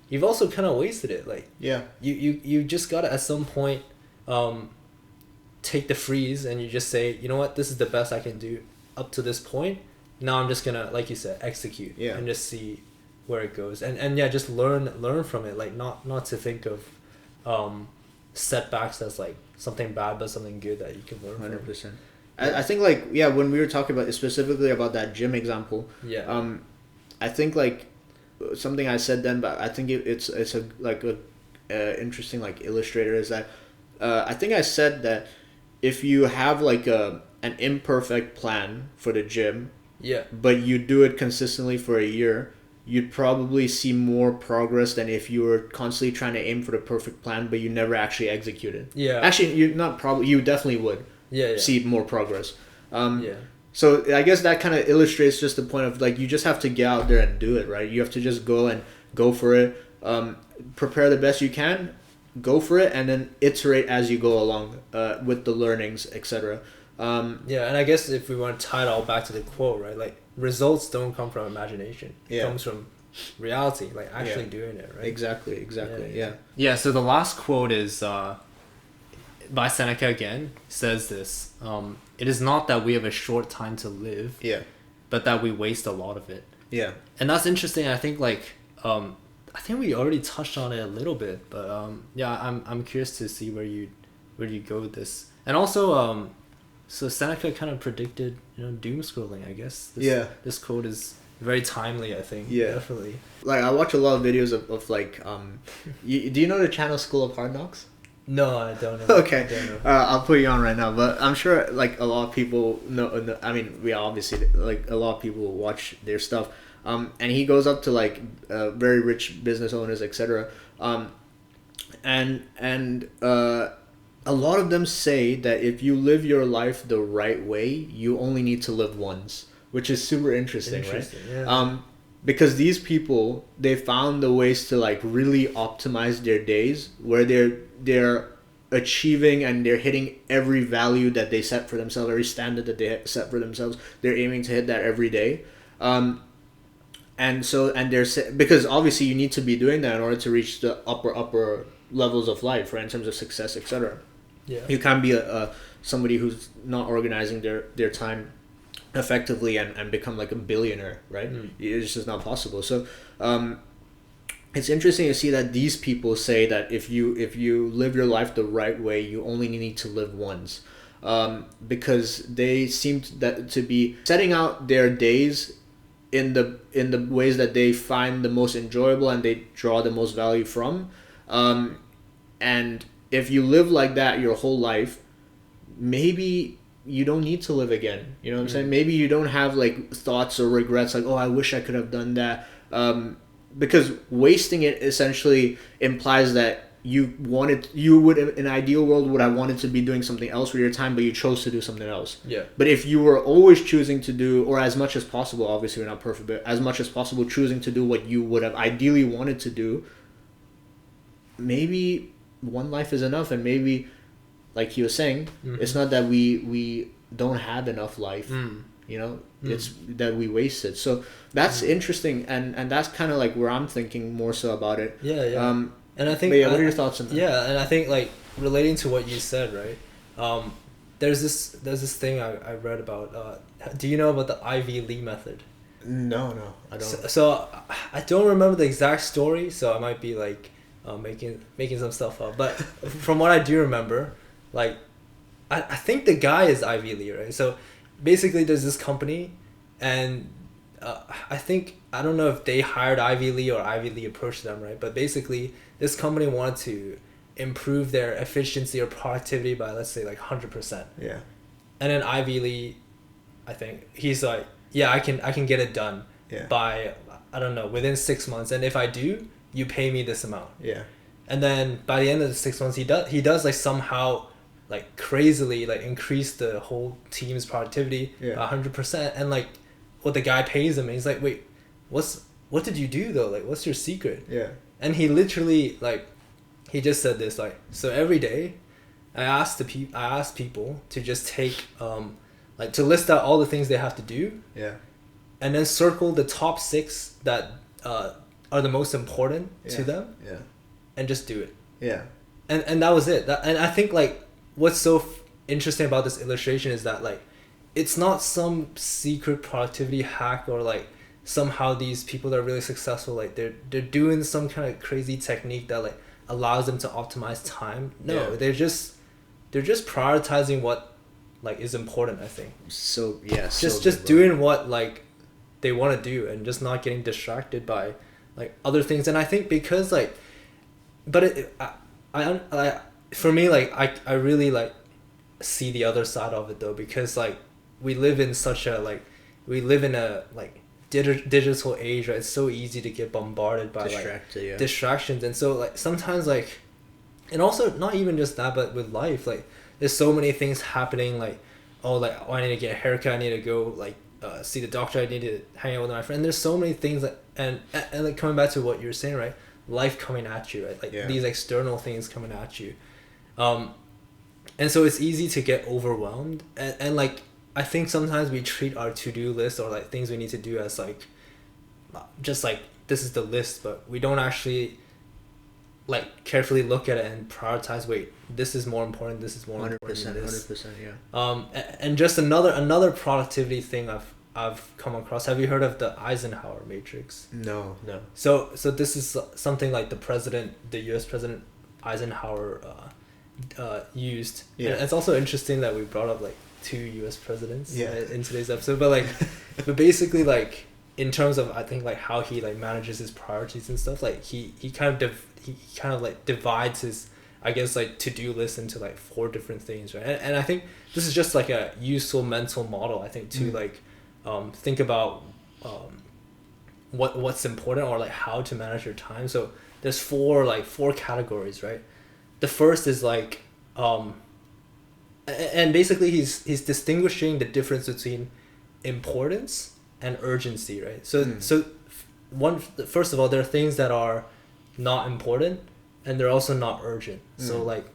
you've also kind of wasted it. Like you just gotta at some point take the freeze, and you just say, you know what, this is the best I can do up to this point. Now I'm just gonna, like you said, execute and just see where it goes, and just learn from it. Like not to think of setbacks as like something bad, but something good that you can learn 100%. From. I think like when we were talking about specifically about that gym example, I think like something I said then, but I think it's a interesting like illustrator is that I think I said that if you have like an imperfect plan for the gym, but you do it consistently for a year, you'd probably see more progress than if you were constantly trying to aim for the perfect plan, but you never actually executed. Actually, you definitely would see more progress. So I guess that kind of illustrates just the point of like, you just have to get out there and do it, right? You have to just go for it. Prepare the best you can, go for it, and then iterate as you go along with the learnings, etc. And I guess if we want to tie it all back to the quote, right? Like, results don't come from imagination. It comes from reality, like actually doing it, right? Exactly. Yeah, so the last quote is by Seneca again. Says this, it is not that we have a short time to live, but that we waste a lot of it. And that's interesting. I think like I think we already touched on it a little bit, but I'm curious to see where you go with this. And also so Seneca kind of predicted, doom scrolling, I guess. This quote is very timely, I think. Definitely. Like, I watch a lot of videos of like do you know the channel School of Hard Knocks? No, I don't know. Okay. I don't know. I'll put you on right now, but I'm sure like a lot of people know. I mean, we obviously, like, a lot of people watch their stuff. And he goes up to like very rich business owners, etc. And a lot of them say that if you live your life the right way, you only need to live once, which is super interesting, right? Yeah. Because these people, they found the ways to like really optimize their days, where they're achieving and they're hitting every value that they set for themselves, every standard that they set for themselves. They're aiming to hit that every day. Because obviously you need to be doing that in order to reach the upper levels of life, right, in terms of success, etc. You can't be somebody who's not organizing their time effectively and become like a billionaire, right? It's just not possible. So it's interesting to see that these people say that if you live your life the right way, you only need to live once, because they seem to be setting out their days in the ways that they find the most enjoyable and they draw the most value from, and if you live like that your whole life, maybe you don't need to live again. You know what I'm saying?Maybe you don't have like thoughts or regrets like, oh, I wish I could have done that, because wasting it essentially implies that you would, in an ideal world, would have wanted to be doing something else with your time, but you chose to do something else. But if you were always choosing to do, or as much as possible, obviously we're not perfect, but as much as possible choosing to do what you would have ideally wanted to do, maybe one life is enough. And maybe, like he was saying, it's not that we don't have enough life. It's that we waste it. So that's interesting, and that's kind of like where I'm thinking more so about it. And I think, what are your thoughts on that? And I think, like, relating to what you said, right? There's this thing I read about. Do you know about the Ivy Lee method? No, I don't. So I don't remember the exact story, so I might be like making some stuff up. But from what I do remember, like, I think the guy is Ivy Lee, right? So basically, there's this company, and I don't know if they hired Ivy Lee or Ivy Lee approached them, right? But basically, this company wanted to improve their efficiency or productivity by, let's say, like 100%. And then Ivy Lee, I think he's like, I can get it done by, I don't know, within 6 months. And if I do, you pay me this amount. And then by the end of the 6 months, he does like somehow like crazily like increase the whole team's productivity by 100%. And like what the guy pays him, and he's like, wait, what did you do though? Like, what's your secret? And he literally, like, he just said this, like, so every day I asked people to just take like to list out all the things they have to do, and then circle the top 6 that are the most important to them, and just do it. And that was it. And I think, like, what's so interesting about this illustration is that, like, it's not some secret productivity hack, or like somehow these people that are really successful, like they're doing some kind of crazy technique that like allows them to optimize time. No, they're just prioritizing what like is important, I think. So just doing what like they want to do, and just not getting distracted by like other things. And I think because like but I for me, like I really like see the other side of it though, because like we live in such a like like digital age, right? It's so easy to get bombarded by distractions, and so like sometimes like, and also not even just that, but with life, like there's so many things happening, like I need to get a haircut, I need to go like see the doctor, I need to hang out with my friend. There's so many things that and like coming back to what you were saying, right? Life coming at you, right? Like these external things coming at you, and so it's easy to get overwhelmed, and like I think sometimes we treat our to-do list or like things we need to do as like just like this is the list, but we don't actually like carefully look at it and prioritize. Wait, this is more important. This is more 100%, important. 100%, yeah. And just another productivity thing I've come across. Have you heard of the Eisenhower matrix? No. So this is something like the U.S. President Eisenhower used. Yeah. And it's also interesting that we brought up like 2 U.S. presidents in today's episode, but like, but basically like in terms of I think like how he like manages his priorities and stuff, like he kind of like divides his, I guess, like to-do list into like 4 different things, right? And I think this is just like a useful mental model, I think, to like think about what's important or like how to manage your time. So there's 4 categories, right? The first is like and basically he's distinguishing the difference between importance and urgency, right? So first of all, there are things that are not important and they're also not urgent. So like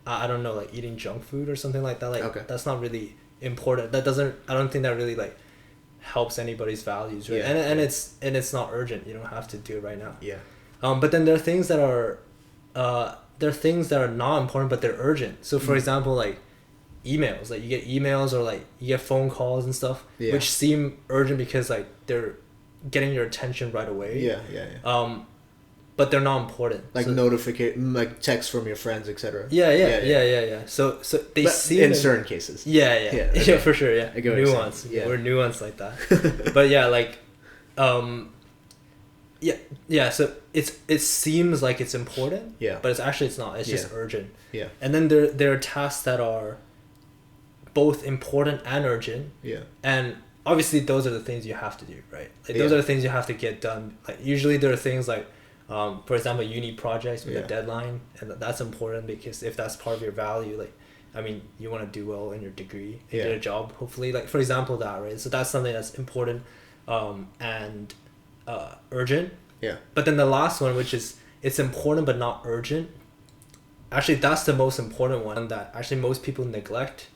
I don't know, like eating junk food or something like that, like that's not really important. I don't think that really like helps anybody's values, right? And it's not urgent. You don't have to do it right now. But then there are things that are not important but they're urgent. So for example, like emails, like you get emails or like you get phone calls and stuff which seem urgent because like they're getting your attention right away. But they're not important, like notification, like text from your friends, etc. So they but seem in certain cases for sure. Nuance. We're nuanced like that. But like so it seems like it's important, but it's not. It's just urgent. And then there are tasks that are both important and urgent. And obviously those are the things you have to do, right? Like those are the things you have to get done. Like usually there are things like for example, uni projects with a deadline, and that's important because if that's part of your value, like I mean, you want to do well in your degree and get a job, hopefully, like for example that, right? So that's something that's important and urgent. But then the last one, which is it's important but not urgent, actually that's the most important one that actually most people neglect,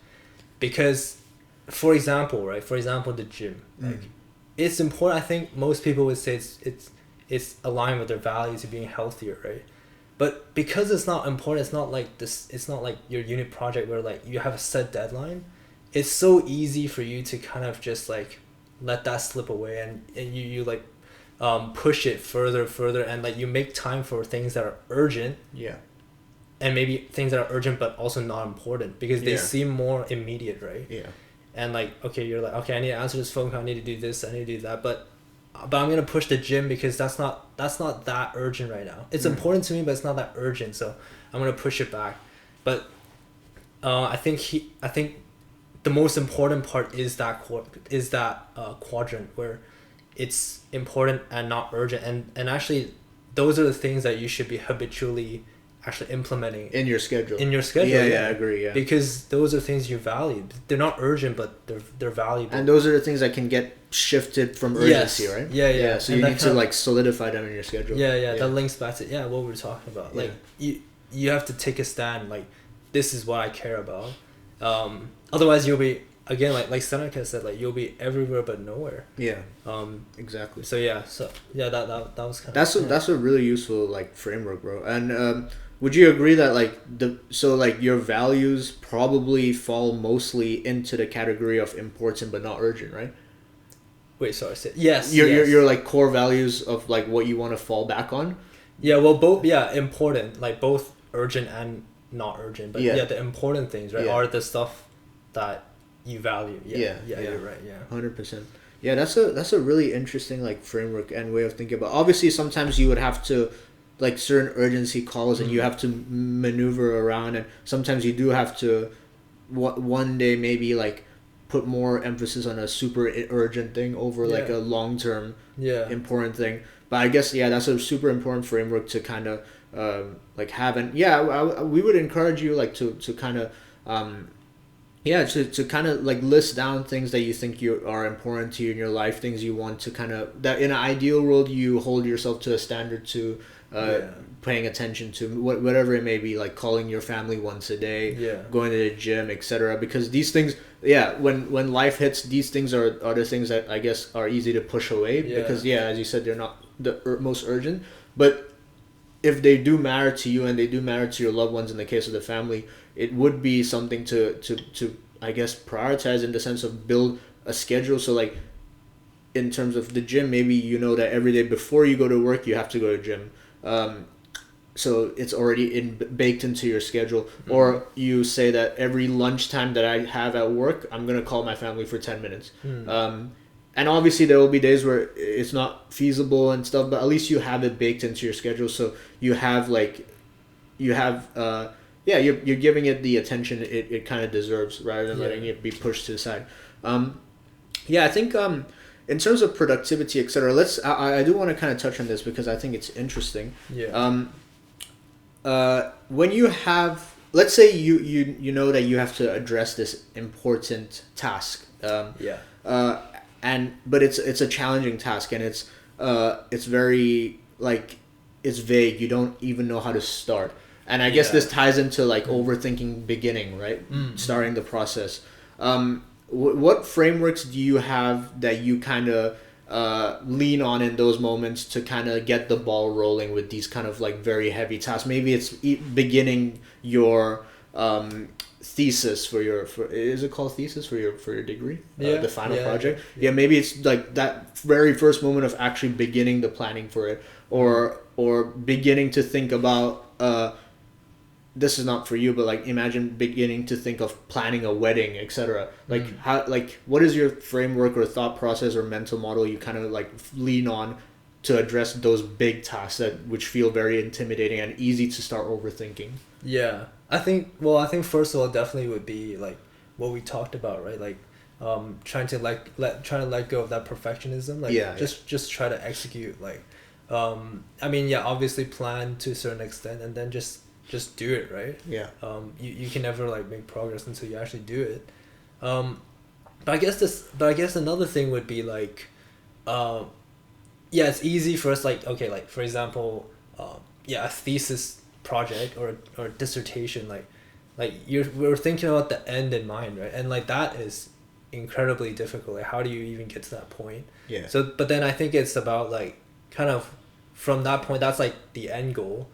because for example the gym, like it's important. I think most people would say it's aligned with their values of being healthier, right? But because it's not important, it's not like your unit project where like you have a set deadline. It's so easy for you to kind of just like let that slip away, and you like push it further, and like you make time for things that are urgent, and maybe things that are urgent but also not important because they seem more immediate, right? And like, okay, you're like, okay, I need to answer this phone call, I need to do this, I need to do that, but I'm gonna push the gym because that's not that urgent right now. It's important to me, but it's not that urgent, so I'm gonna push it back. But I think the most important part is that quadrant where it's important and not urgent, and actually those are the things that you should be habitually actually implementing in your schedule. I agree. Because those are things you value. They're not urgent, but they're valuable. And those are the things that can get shifted from urgency, right? So you need to like solidify them in your schedule. That links back to what we were talking about. Like you have to take a stand. Like this is what I care about. Otherwise, you'll be again like Seneca said, like you'll be everywhere but nowhere. Exactly. So that was kind of that's a really useful like framework, bro. And would you agree that like your values probably fall mostly into the category of important but not urgent, right? Wait, sorry. Yes. Your like core values of like what you want to fall back on. Well, both important, like both urgent and not urgent, but the important things, right, are the stuff that you value. You're right. 100%. That's a really interesting like framework and way of thinking about. Obviously, sometimes you would have to like certain urgency calls and you have to maneuver around, and sometimes you do have to one day maybe like put more emphasis on a super urgent thing over like a long-term important thing. But I guess that's a super important framework to kind of like have. And we would encourage you like to kind of to kind of like list down things that you think are important to you in your life, things you want to kind of, that in an ideal world you hold yourself to a standard to paying attention to, whatever it may be, like calling your family once a day, going to the gym, etc. Because these things, when life hits, these things are the things that I guess are easy to push away because as you said, they're not the most urgent. But if they do matter to you and they do matter to your loved ones, in the case of the family, it would be something to I guess prioritize, in the sense of build a schedule. So like in terms of the gym, maybe you know that every day before you go to work you have to go to gym. So it's already baked into your schedule. Or you say that every lunchtime that I have at work, I'm gonna call my family for 10 minutes. And obviously there will be days where it's not feasible and stuff, but at least you have it baked into your schedule, so you have you're giving it the attention it kind of deserves, rather than letting it be pushed to the side. I think in terms of productivity, etc., I do want to kind of touch on this because I think it's interesting. When you have, let's say you know that you have to address this important task, but it's a challenging task, and it's very like, it's vague, you don't even know how to start. And I guess this ties into like overthinking beginning, right? Starting the process. What frameworks do you have that you kind of lean on in those moments to kind of get the ball rolling with these kind of like very heavy tasks? Maybe it's beginning your thesis for is it called thesis for your degree, the final project? Maybe it's like that very first moment of actually beginning the planning for it, or beginning to think about this is not for you, but like imagine beginning to think of planning a wedding, etc. Like how, like what is your framework or thought process or mental model you kind of like lean on to address those big tasks which feel very intimidating and easy to start overthinking? I think first of all, definitely would be like what we talked about, right? Like trying to let go of that perfectionism, like just try to execute, like obviously plan to a certain extent, and then just do it, right? You can never like make progress until you actually do it. But I guess another thing would be like it's easy for us, like, okay, like for example, a thesis project or a dissertation, like we're thinking about the end in mind, right? And like that is incredibly difficult. Like how do you even get to that point? So but then I think it's about like kind of from that point, that's like the end goal,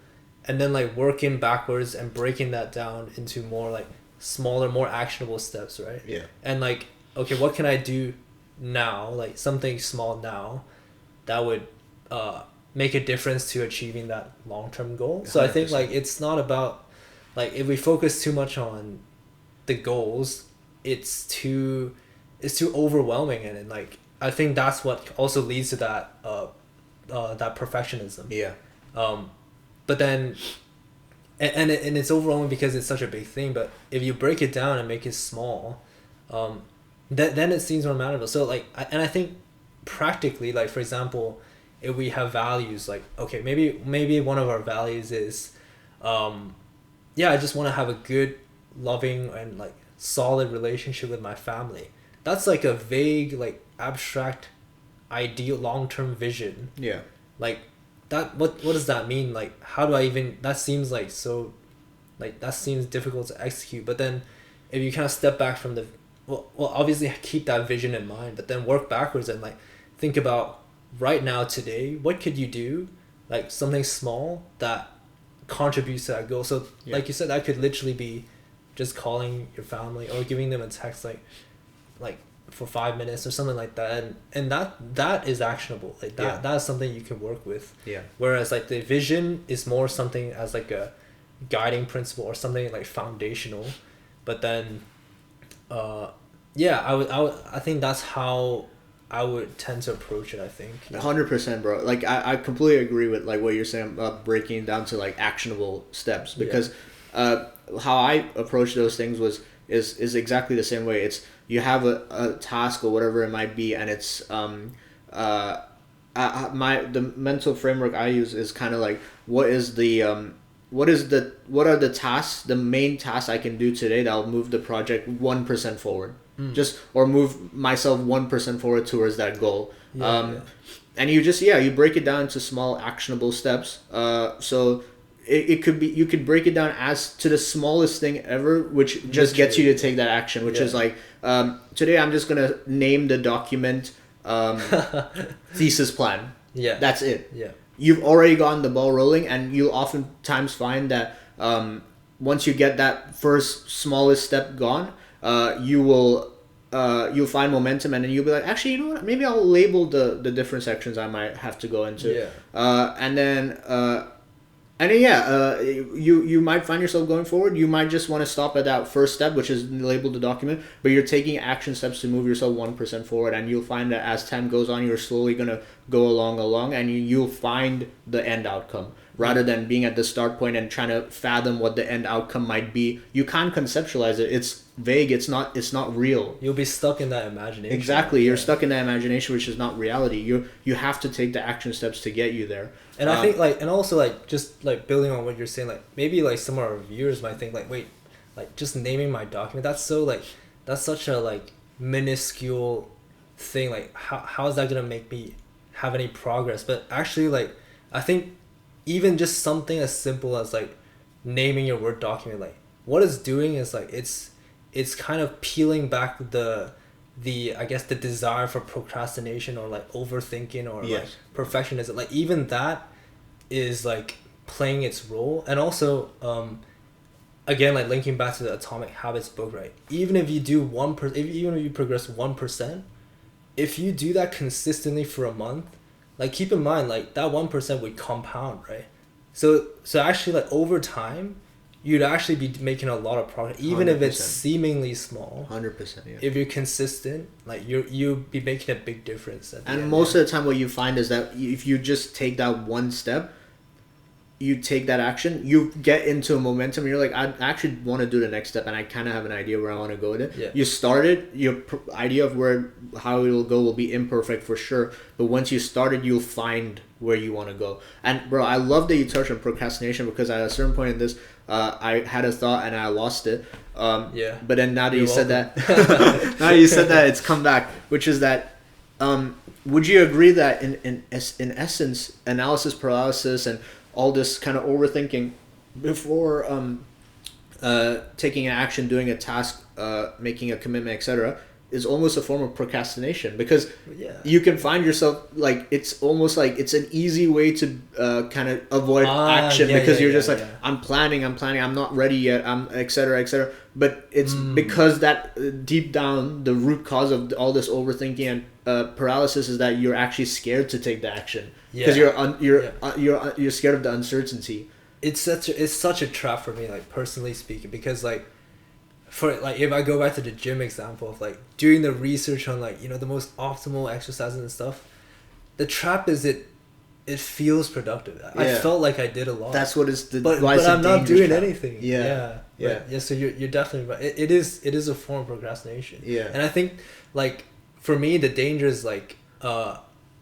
and then like working backwards and breaking that down into more like smaller, more actionable steps, right? And like, okay, what can I do now, like something small now that would make a difference to achieving that long-term goal. 100%. So I think like it's not about like, if we focus too much on the goals, it's too overwhelming, and like I think that's what also leads to that that perfectionism. But then and it's overwhelming because it's such a big thing, but if you break it down and make it small, then it seems more manageable. So like I think practically, like for example, if we have values, like okay, maybe one of our values is I just want to have a good, loving, and like solid relationship with my family. That's like a vague, like abstract ideal long-term vision. Like that, what does that mean? Like how do I even, that seems like so, like that seems difficult to execute. But then if you kind of step back from the well obviously keep that vision in mind, but then work backwards and like think about right now, today, what could you do, like something small that contributes to that goal. So like you said, that could literally be just calling your family or giving them a text like for 5 minutes or something like that, and that is actionable. Like that is something you can work with. Whereas like the vision is more something as like a guiding principle or something like foundational. But then I think that's how I would tend to approach it, I think. 100%, bro. Like I completely agree with like what you're saying about breaking it down to like actionable steps, because how I approach those things is exactly the same way. It's you have a task or whatever it might be, and it's the mental framework I use is kind of like what are the tasks, the main tasks I can do today that will move the project 1% forward, just or move myself 1% forward towards that goal. And you break it down into small actionable steps. So it could be, you could break it down as to the smallest thing ever, which just gets you to take that action, which is like today I'm just gonna name the document thesis plan. That's it. You've already gotten the ball rolling, and you'll oftentimes find that once you get that first smallest step gone, you'll find momentum, and then you'll be like, actually, you know what? Maybe I'll label the different sections I might have to go into. You might find yourself going forward. You might just want to stop at that first step, which is labeled the document, but you're taking action steps to move yourself 1% forward, and you'll find that as time goes on, you're slowly going to go along, and you'll find the end outcome. Rather than being at the start point and trying to fathom what the end outcome might be, you can't conceptualize it. It's vague. It's not real. You'll be stuck in that imagination. Exactly. You're stuck in that imagination, which is not reality. You have to take the action steps to get you there. And I think and also just building on what you're saying, maybe some of our viewers might think wait, just naming my document, that's such a minuscule thing. How is that gonna make me have any progress? But actually, I think even just something as simple as naming your Word document, what it's doing is it's kind of peeling back the I guess the desire for procrastination or overthinking or perfectionism. Even that is playing its role. And also again, linking back to the Atomic Habits book, right? Even if you do even if you progress 1%, if you do that consistently for a month, keep in mind that 1% would compound, right? So actually over time you'd actually be making a lot of progress, even 100%. If it's seemingly small. 100%, yeah. If you're consistent, you'll be making a big difference. And most of the time what you find is that if you just take that one step, you take that action, you get into a momentum, you're I actually want to do the next step, and I kind of have an idea where I want to go with it. Yeah. You started, your idea of how it will go will be imperfect for sure, but once you started, you'll find where you want to go. And bro, I love that you touched on procrastination, because at a certain point in this, I had a thought and I lost it. But then now that said that, it's come back, which is that, would you agree that in essence, analysis paralysis and all this kind of overthinking before taking an action, doing a task, making a commitment, etc., is almost a form of procrastination? Because you can find yourself it's almost it's an easy way to kind of avoid action, because you're just I'm planning, I'm not ready yet, I'm etc. But it's because that deep down the root cause of all this overthinking and paralysis is that you're actually scared to take the action, because you're scared of the uncertainty. It's such a trap for me, personally speaking, because for if I go back to the gym example of doing the research on the most optimal exercises and stuff, the trap is it feels productive. I felt I did a lot. That's what is the but I'm not doing anything. So you're definitely right. It is a form of procrastination. And I think for me the danger is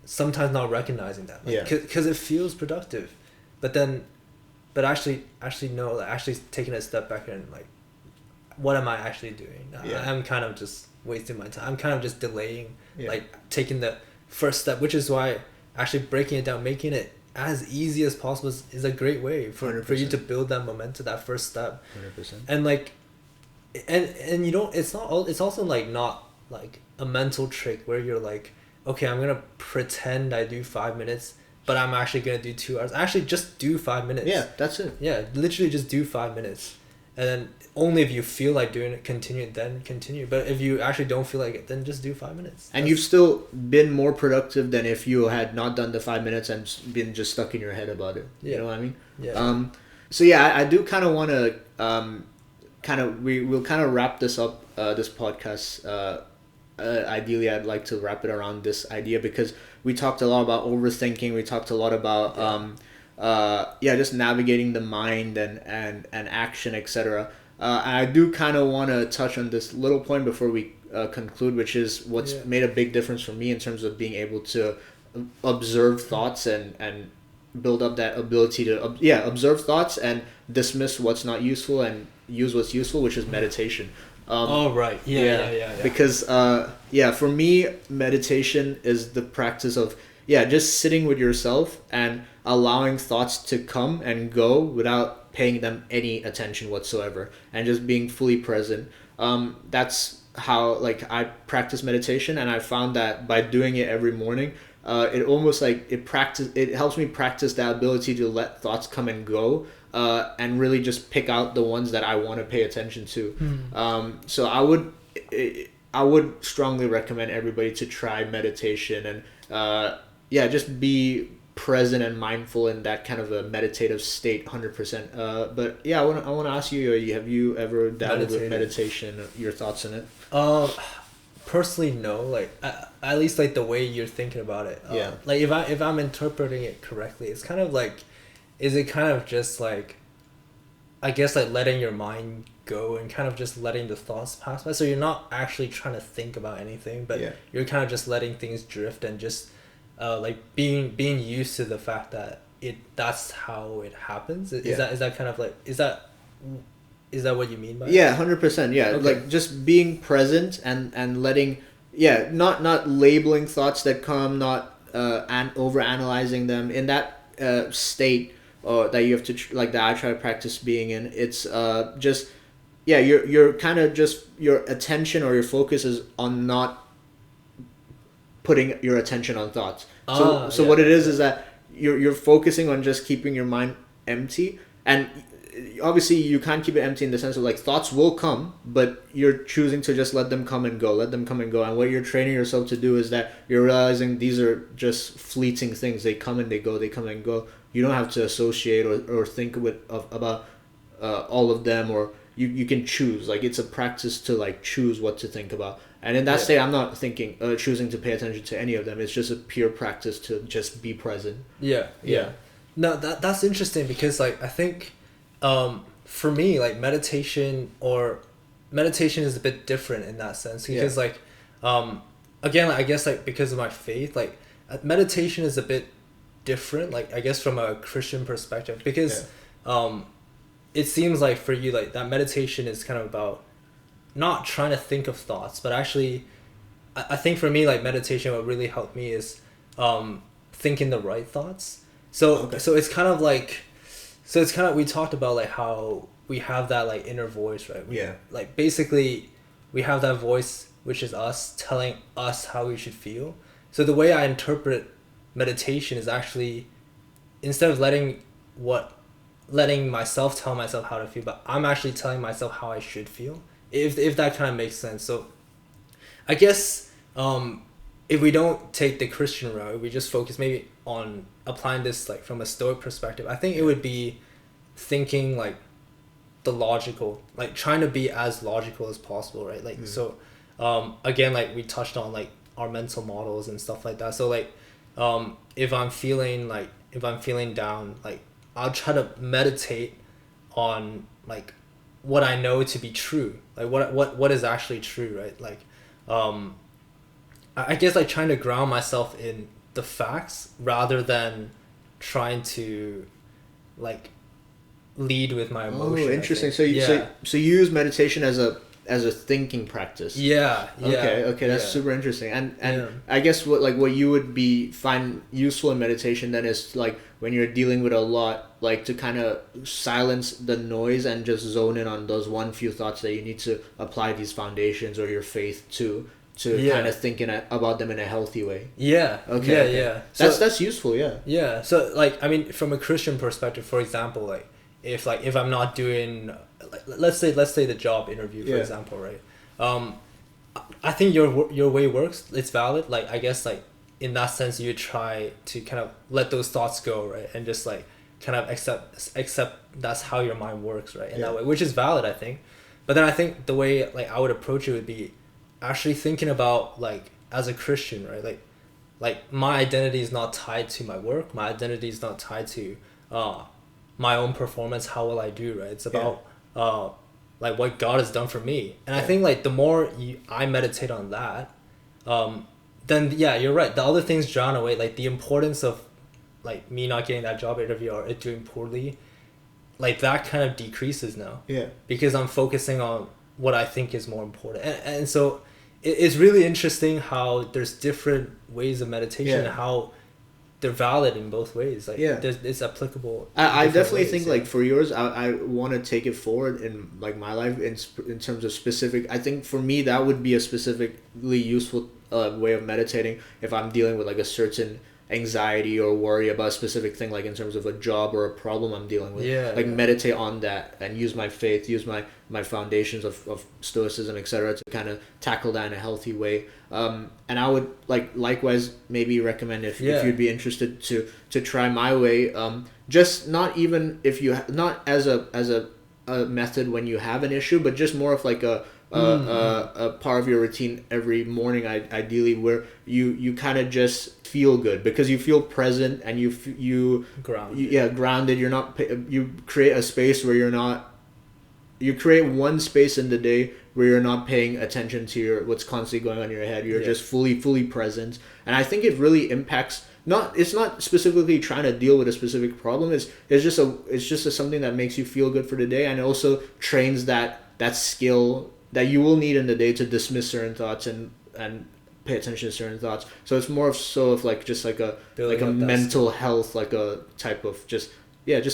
sometimes not recognizing that, because it feels productive, but actually no, actually taking a step back and what am I actually doing? I'm kind of just wasting my time. I'm kind of just delaying, taking the first step, which is why actually breaking it down, making it as easy as possible is a great way for you to build that momentum, that first step. 100%. And and it's also not a mental trick where you're okay, I'm gonna pretend I do 5 minutes, but I'm actually gonna do 2 hours. Actually, just do 5 minutes. Yeah, that's it. Yeah, literally just do 5 minutes. And then only if you feel like doing it, continue. But if you actually don't feel like it, then just do 5 minutes. And you've still been more productive than if you had not done the 5 minutes and been just stuck in your head about it. You know what I mean? Yeah. So yeah, I do kind of want to we'll kind of wrap this up, this podcast ideally I'd like to wrap it around this idea, because we talked a lot about overthinking. We talked a lot about just navigating the mind and action, etc. And I do kind of want to touch on this little point before we conclude, which is what's made a big difference for me in terms of being able to observe thoughts and build up that ability to observe thoughts and dismiss what's not useful and use what's useful, which is meditation. Right. Yeah. Because for me, meditation is the practice of just sitting with yourself and allowing thoughts to come and go without paying them any attention whatsoever, and just being fully present. That's how like I practice meditation, and I found that by doing it every morning, it almost like it helps me practice that ability to let thoughts come and go, and really just pick out the ones that I want to pay attention to. So I would strongly recommend everybody to try meditation and just be present and mindful in that kind of a meditative state 100%. But I want to ask you, have you ever dabbled with meditation? Your thoughts on it? Personally, no. Like at least like the way you're thinking about it. Like if I'm interpreting it correctly, it's kind of like, is it kind of just like, I guess like letting your mind go and kind of just letting the thoughts pass by. So you're not actually trying to think about anything, but you're kind of just letting things drift and just like being used to the fact that that's how it happens. Is that kind of like, is that what you mean by it? 100%. Okay. Like just being present and letting not labeling thoughts that come, not over analyzing them in that state that you have to that I try to practice being in. It's just you're kind of just, your attention or your focus is on not putting your attention on thoughts. So what it is that you're focusing on just keeping your mind empty, and obviously you can't keep it empty in the sense of like thoughts will come, but you're choosing to just let them come and go. And what you're training yourself to do is that you're realizing these are just fleeting things. They come and they go. You don't have to associate or think about all of them, or you can choose. Like it's a practice to like choose what to think about. And in that state, I'm not choosing to pay attention to any of them. It's just a pure practice to just be present. Yeah. No, that's interesting, because like I think for me, like meditation is a bit different in that sense, because like again, I guess like because of my faith, like meditation is a bit different, like I guess from a Christian perspective, because it seems like for you, like that meditation is kind of about not trying to think of thoughts, but actually I think for me, like meditation, what really helped me is thinking the right thoughts. So it's kind of like, we talked about like how we have that like inner voice, right? Like basically we have that voice, which is us telling us how we should feel. So the way I interpret meditation is actually, instead of letting myself tell myself how to feel, but I'm actually telling myself how I should feel, if that kind of makes sense. So I guess if we don't take the Christian route, we just focus maybe on applying this like from a Stoic perspective, I think it would be thinking like the logical, like trying to be as logical as possible, right? Like so again, like we touched on like our mental models and stuff like that. So like if I'm feeling down, like I'll try to meditate on like what I know to be true, like what is actually true, right? Like I guess like trying to ground myself in the facts rather than trying to like lead with my emotion. Oh, interesting. So you use meditation as a thinking practice. Okay, that's super interesting. And I guess what you would find useful in meditation then is like when you're dealing with a lot, like to kind of silence the noise and just zone in on those few thoughts that you need to apply these foundations or your faith to kind of thinking about them in a healthy way. Okay. That's useful. So like, I mean, from a Christian perspective, for example, like if I'm not doing, like, let's say the job interview, for example, right? I think your way works. It's valid. Like I guess like in that sense, you try to kind of let those thoughts go, right, and just like kind of accept that's how your mind works, right, in that way, which is valid, I think. But then I think the way like I would approach it would be, actually thinking about like as a Christian, right? Like my identity is not tied to my work. My identity is not tied to my own performance. How will I do, right? It's about like what God has done for me. And I think like the more I meditate on that, then yeah, you're right. The other things drown away, like the importance of like me not getting that job interview or it doing poorly, like that kind of decreases now. Yeah. Because I'm focusing on what I think is more important. And so it's really interesting how there's different ways of meditation and how they're valid in both ways. Like it's applicable. I definitely think like for yours, I want to take it forward in like my life in terms of specific. I think for me that would be a specifically useful way of meditating if I'm dealing with like a certain anxiety or worry about a specific thing, like in terms of a job or a problem I'm dealing with. Meditate on that and use my faith, use my foundations of Stoicism, etc., to kind of tackle that in a healthy way. And I would likewise maybe recommend if you'd be interested to try my way, just not even if you not as a method when you have an issue, but just more of like a part of your routine every morning, ideally, where you kind of just feel good because you feel present and you grounded. You're not, you create a space where you create one space in the day where you're not paying attention to what's constantly going on in your head. You're just fully present. And I think it really impacts, it's not specifically trying to deal with a specific problem. It's just something that makes you feel good for the day, and it also trains that skill that you will need in the day to dismiss certain thoughts and pay attention to certain thoughts. So it's more of like just like a mental health, like a type of just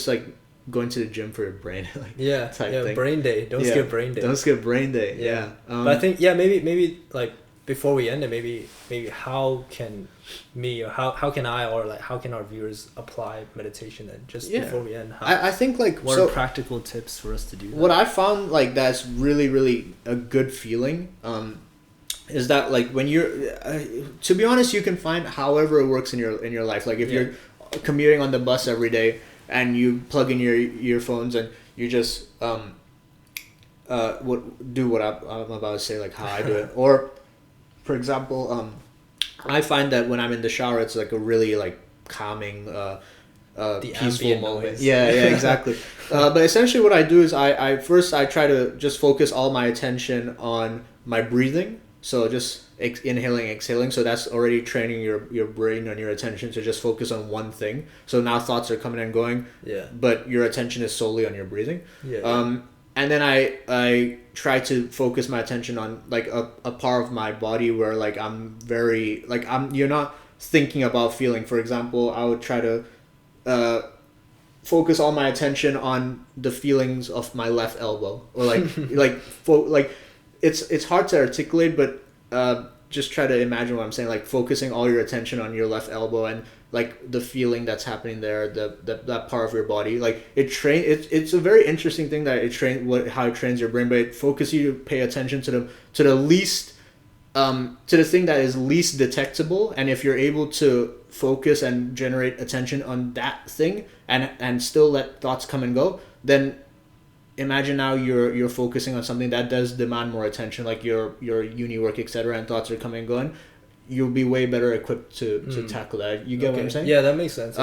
like going to the gym for your brain, like thing. Brain day. Don't skip brain day. Don't skip brain day. But I think maybe like before we end it, maybe how can me or how can I or like how can our viewers apply meditation then before we end? I think like what are practical tips for us to do that? What I found like that's really a good feeling is that like when you're to be honest, you can find however it works in your life. Like if you're commuting on the bus every day and you plug in your earphones and you just what I'm about to say, like how I do it. Or for example, I find that when I'm in the shower, it's like a really like calming, peaceful moment. Noise. Yeah, exactly. But essentially what I do is I first try to just focus all my attention on my breathing. So just inhaling, exhaling. So that's already training your brain and your attention to just focus on one thing. So now thoughts are coming and going. Yeah. But your attention is solely on your breathing. Yeah. And then I try to focus my attention on like a part of my body where like I'm very like you're not thinking about feeling. For example, I would try to focus all my attention on the feelings of my left elbow, or like it's hard to articulate, but just try to imagine what I'm saying, like focusing all your attention on your left elbow and like the feeling that's happening there, that part of your body. Like it's a very interesting thing that how it trains your brain, but it focuses you to pay attention to the least to the thing that is least detectable. And if you're able to focus and generate attention on that thing and still let thoughts come and go, then imagine now you're focusing on something that does demand more attention, like your uni work, etc., and thoughts are coming and going. You'll be way better equipped to tackle that. You get what I'm saying? Yeah, that makes sense.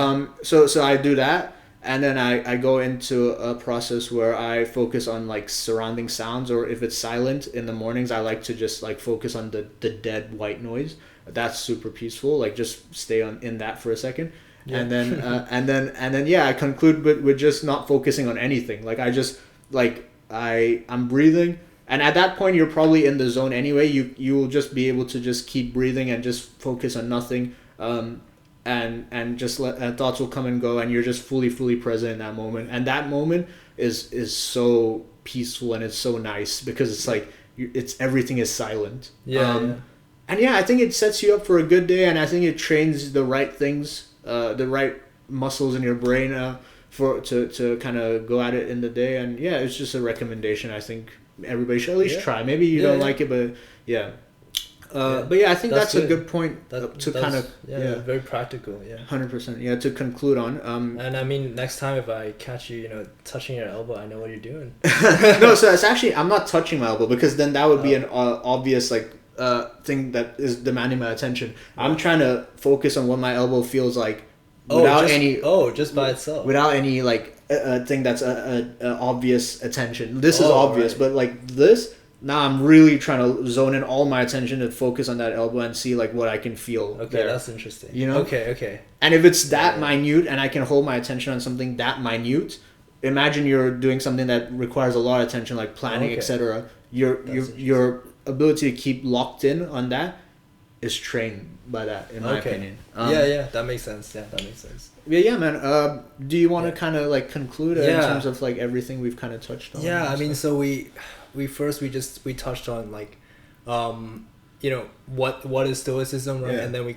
So I do that, and then I go into a process where I focus on like surrounding sounds, or if it's silent in the mornings, I like to just like focus on the dead white noise. That's super peaceful. Like just stay in that for a second. Yeah. And then I conclude with just not focusing on anything. Like I just like I'm breathing. And at that point, you're probably in the zone anyway. You will just be able to just keep breathing and just focus on nothing, and just let thoughts will come and go, and you're just fully present in that moment. And that moment is so peaceful, and it's so nice because it's like everything is silent. And I think it sets you up for a good day, and I think it trains the right things, the right muscles in your brain to kind of go at it in the day. And it's just a recommendation. I think everybody should at least try. Maybe you don't like it, but but I think that's a good point to kind of very practical. 100%. To conclude on. And I mean, next time if I catch you, touching your elbow, I know what you're doing. No, so it's actually I'm not touching my elbow, because then that would be an obvious like thing that is demanding my attention. I'm trying to focus on what my elbow feels like without just by itself, without any like thing that's a obvious attention. This is obvious, right. But like this, now I'm really trying to zone in all my attention to focus on that elbow and see like what I can feel. Okay, there. That's interesting. You know? Okay. And if it's that minute and I can hold my attention on something that minute, imagine you're doing something that requires a lot of attention, like planning, etc. Your ability to keep locked in on that is trained by that, in my opinion. That makes sense. Yeah, man. Do you want to kind of like conclude in terms of like everything we've kind of touched on? Yeah, I mean, so we touched on like, you know, what is Stoicism, right? And then we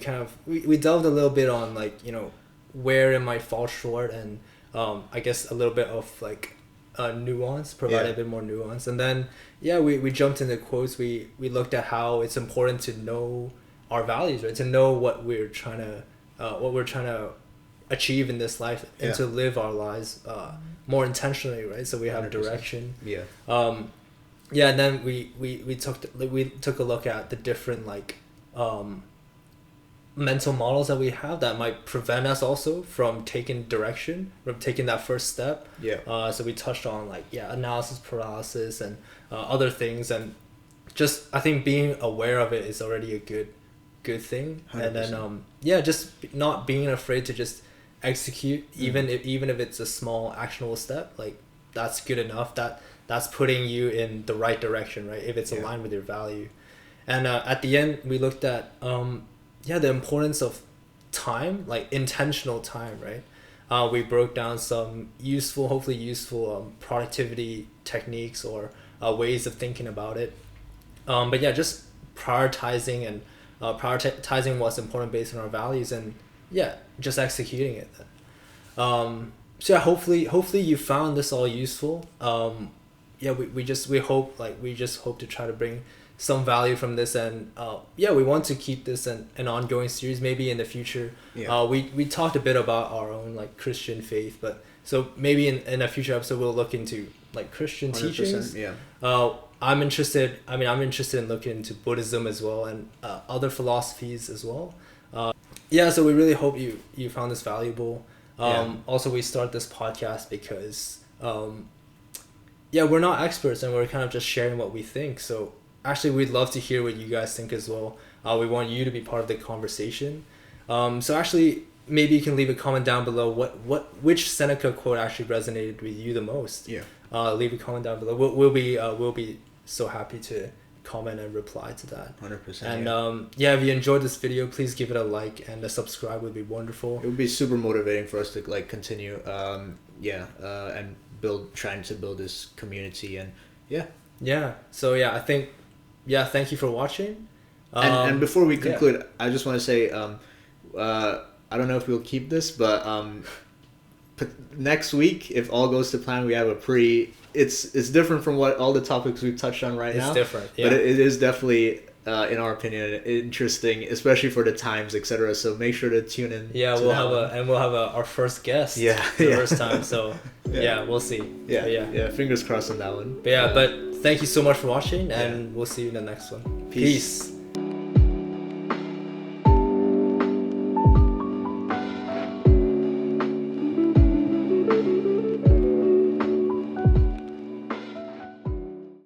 delved a little bit on like, you know, where it might fall short, and I guess a little bit of like nuance, provided a bit more nuance, and then we jumped into quotes. We looked at how it's important to know our values, right? To know what we're trying to achieve in this life, and to live our lives more intentionally, right? So we have 100%. Direction. And then we took a look at the different like mental models that we have that might prevent us also from taking direction, from taking that first step. So we touched on like analysis paralysis and other things, and just I think being aware of it is already a good thing. 100%. And then just not being afraid to just execute, even if it's a small actionable step, like that's good enough. That's putting you in the right direction, right? If it's aligned with your value. And at the end, we looked at the importance of time, like intentional time, right? We broke down some hopefully useful productivity techniques or ways of thinking about it. But just prioritizing and prioritizing what's important based on our values, and just executing it. Hopefully you found this all useful. We just hope to try to bring some value from this, and we want to keep this an ongoing series, maybe in the future. We talked a bit about our own like Christian faith, but so maybe in a future episode we'll look into like Christian teachings. I'm interested in looking into Buddhism as well, and other philosophies as well. So we really hope you found this valuable. Also, we start this podcast because we're not experts, and we're kind of just sharing what we think. So actually, we'd love to hear what you guys think as well. We want you to be part of the conversation. So actually, maybe you can leave a comment down below which Seneca quote actually resonated with you the most. Leave a comment down below. We'll be so happy to comment and reply to that. 100%. And if you enjoyed this video, please give it a like, and a subscribe would be wonderful. It would be super motivating for us to like continue and trying to build this community, and so I think thank you for watching. And before we conclude, I just want to say I don't know if we'll keep this, but next week, if all goes to plan, we have it's different from what all the topics we've touched on right now. It's different, but it is definitely in our opinion interesting, especially for the times, etc. So make sure to tune in. We'll have our first guest. First time. So we'll see. Fingers crossed on that one. But thank you so much for watching, and we'll see you in the next one. Peace.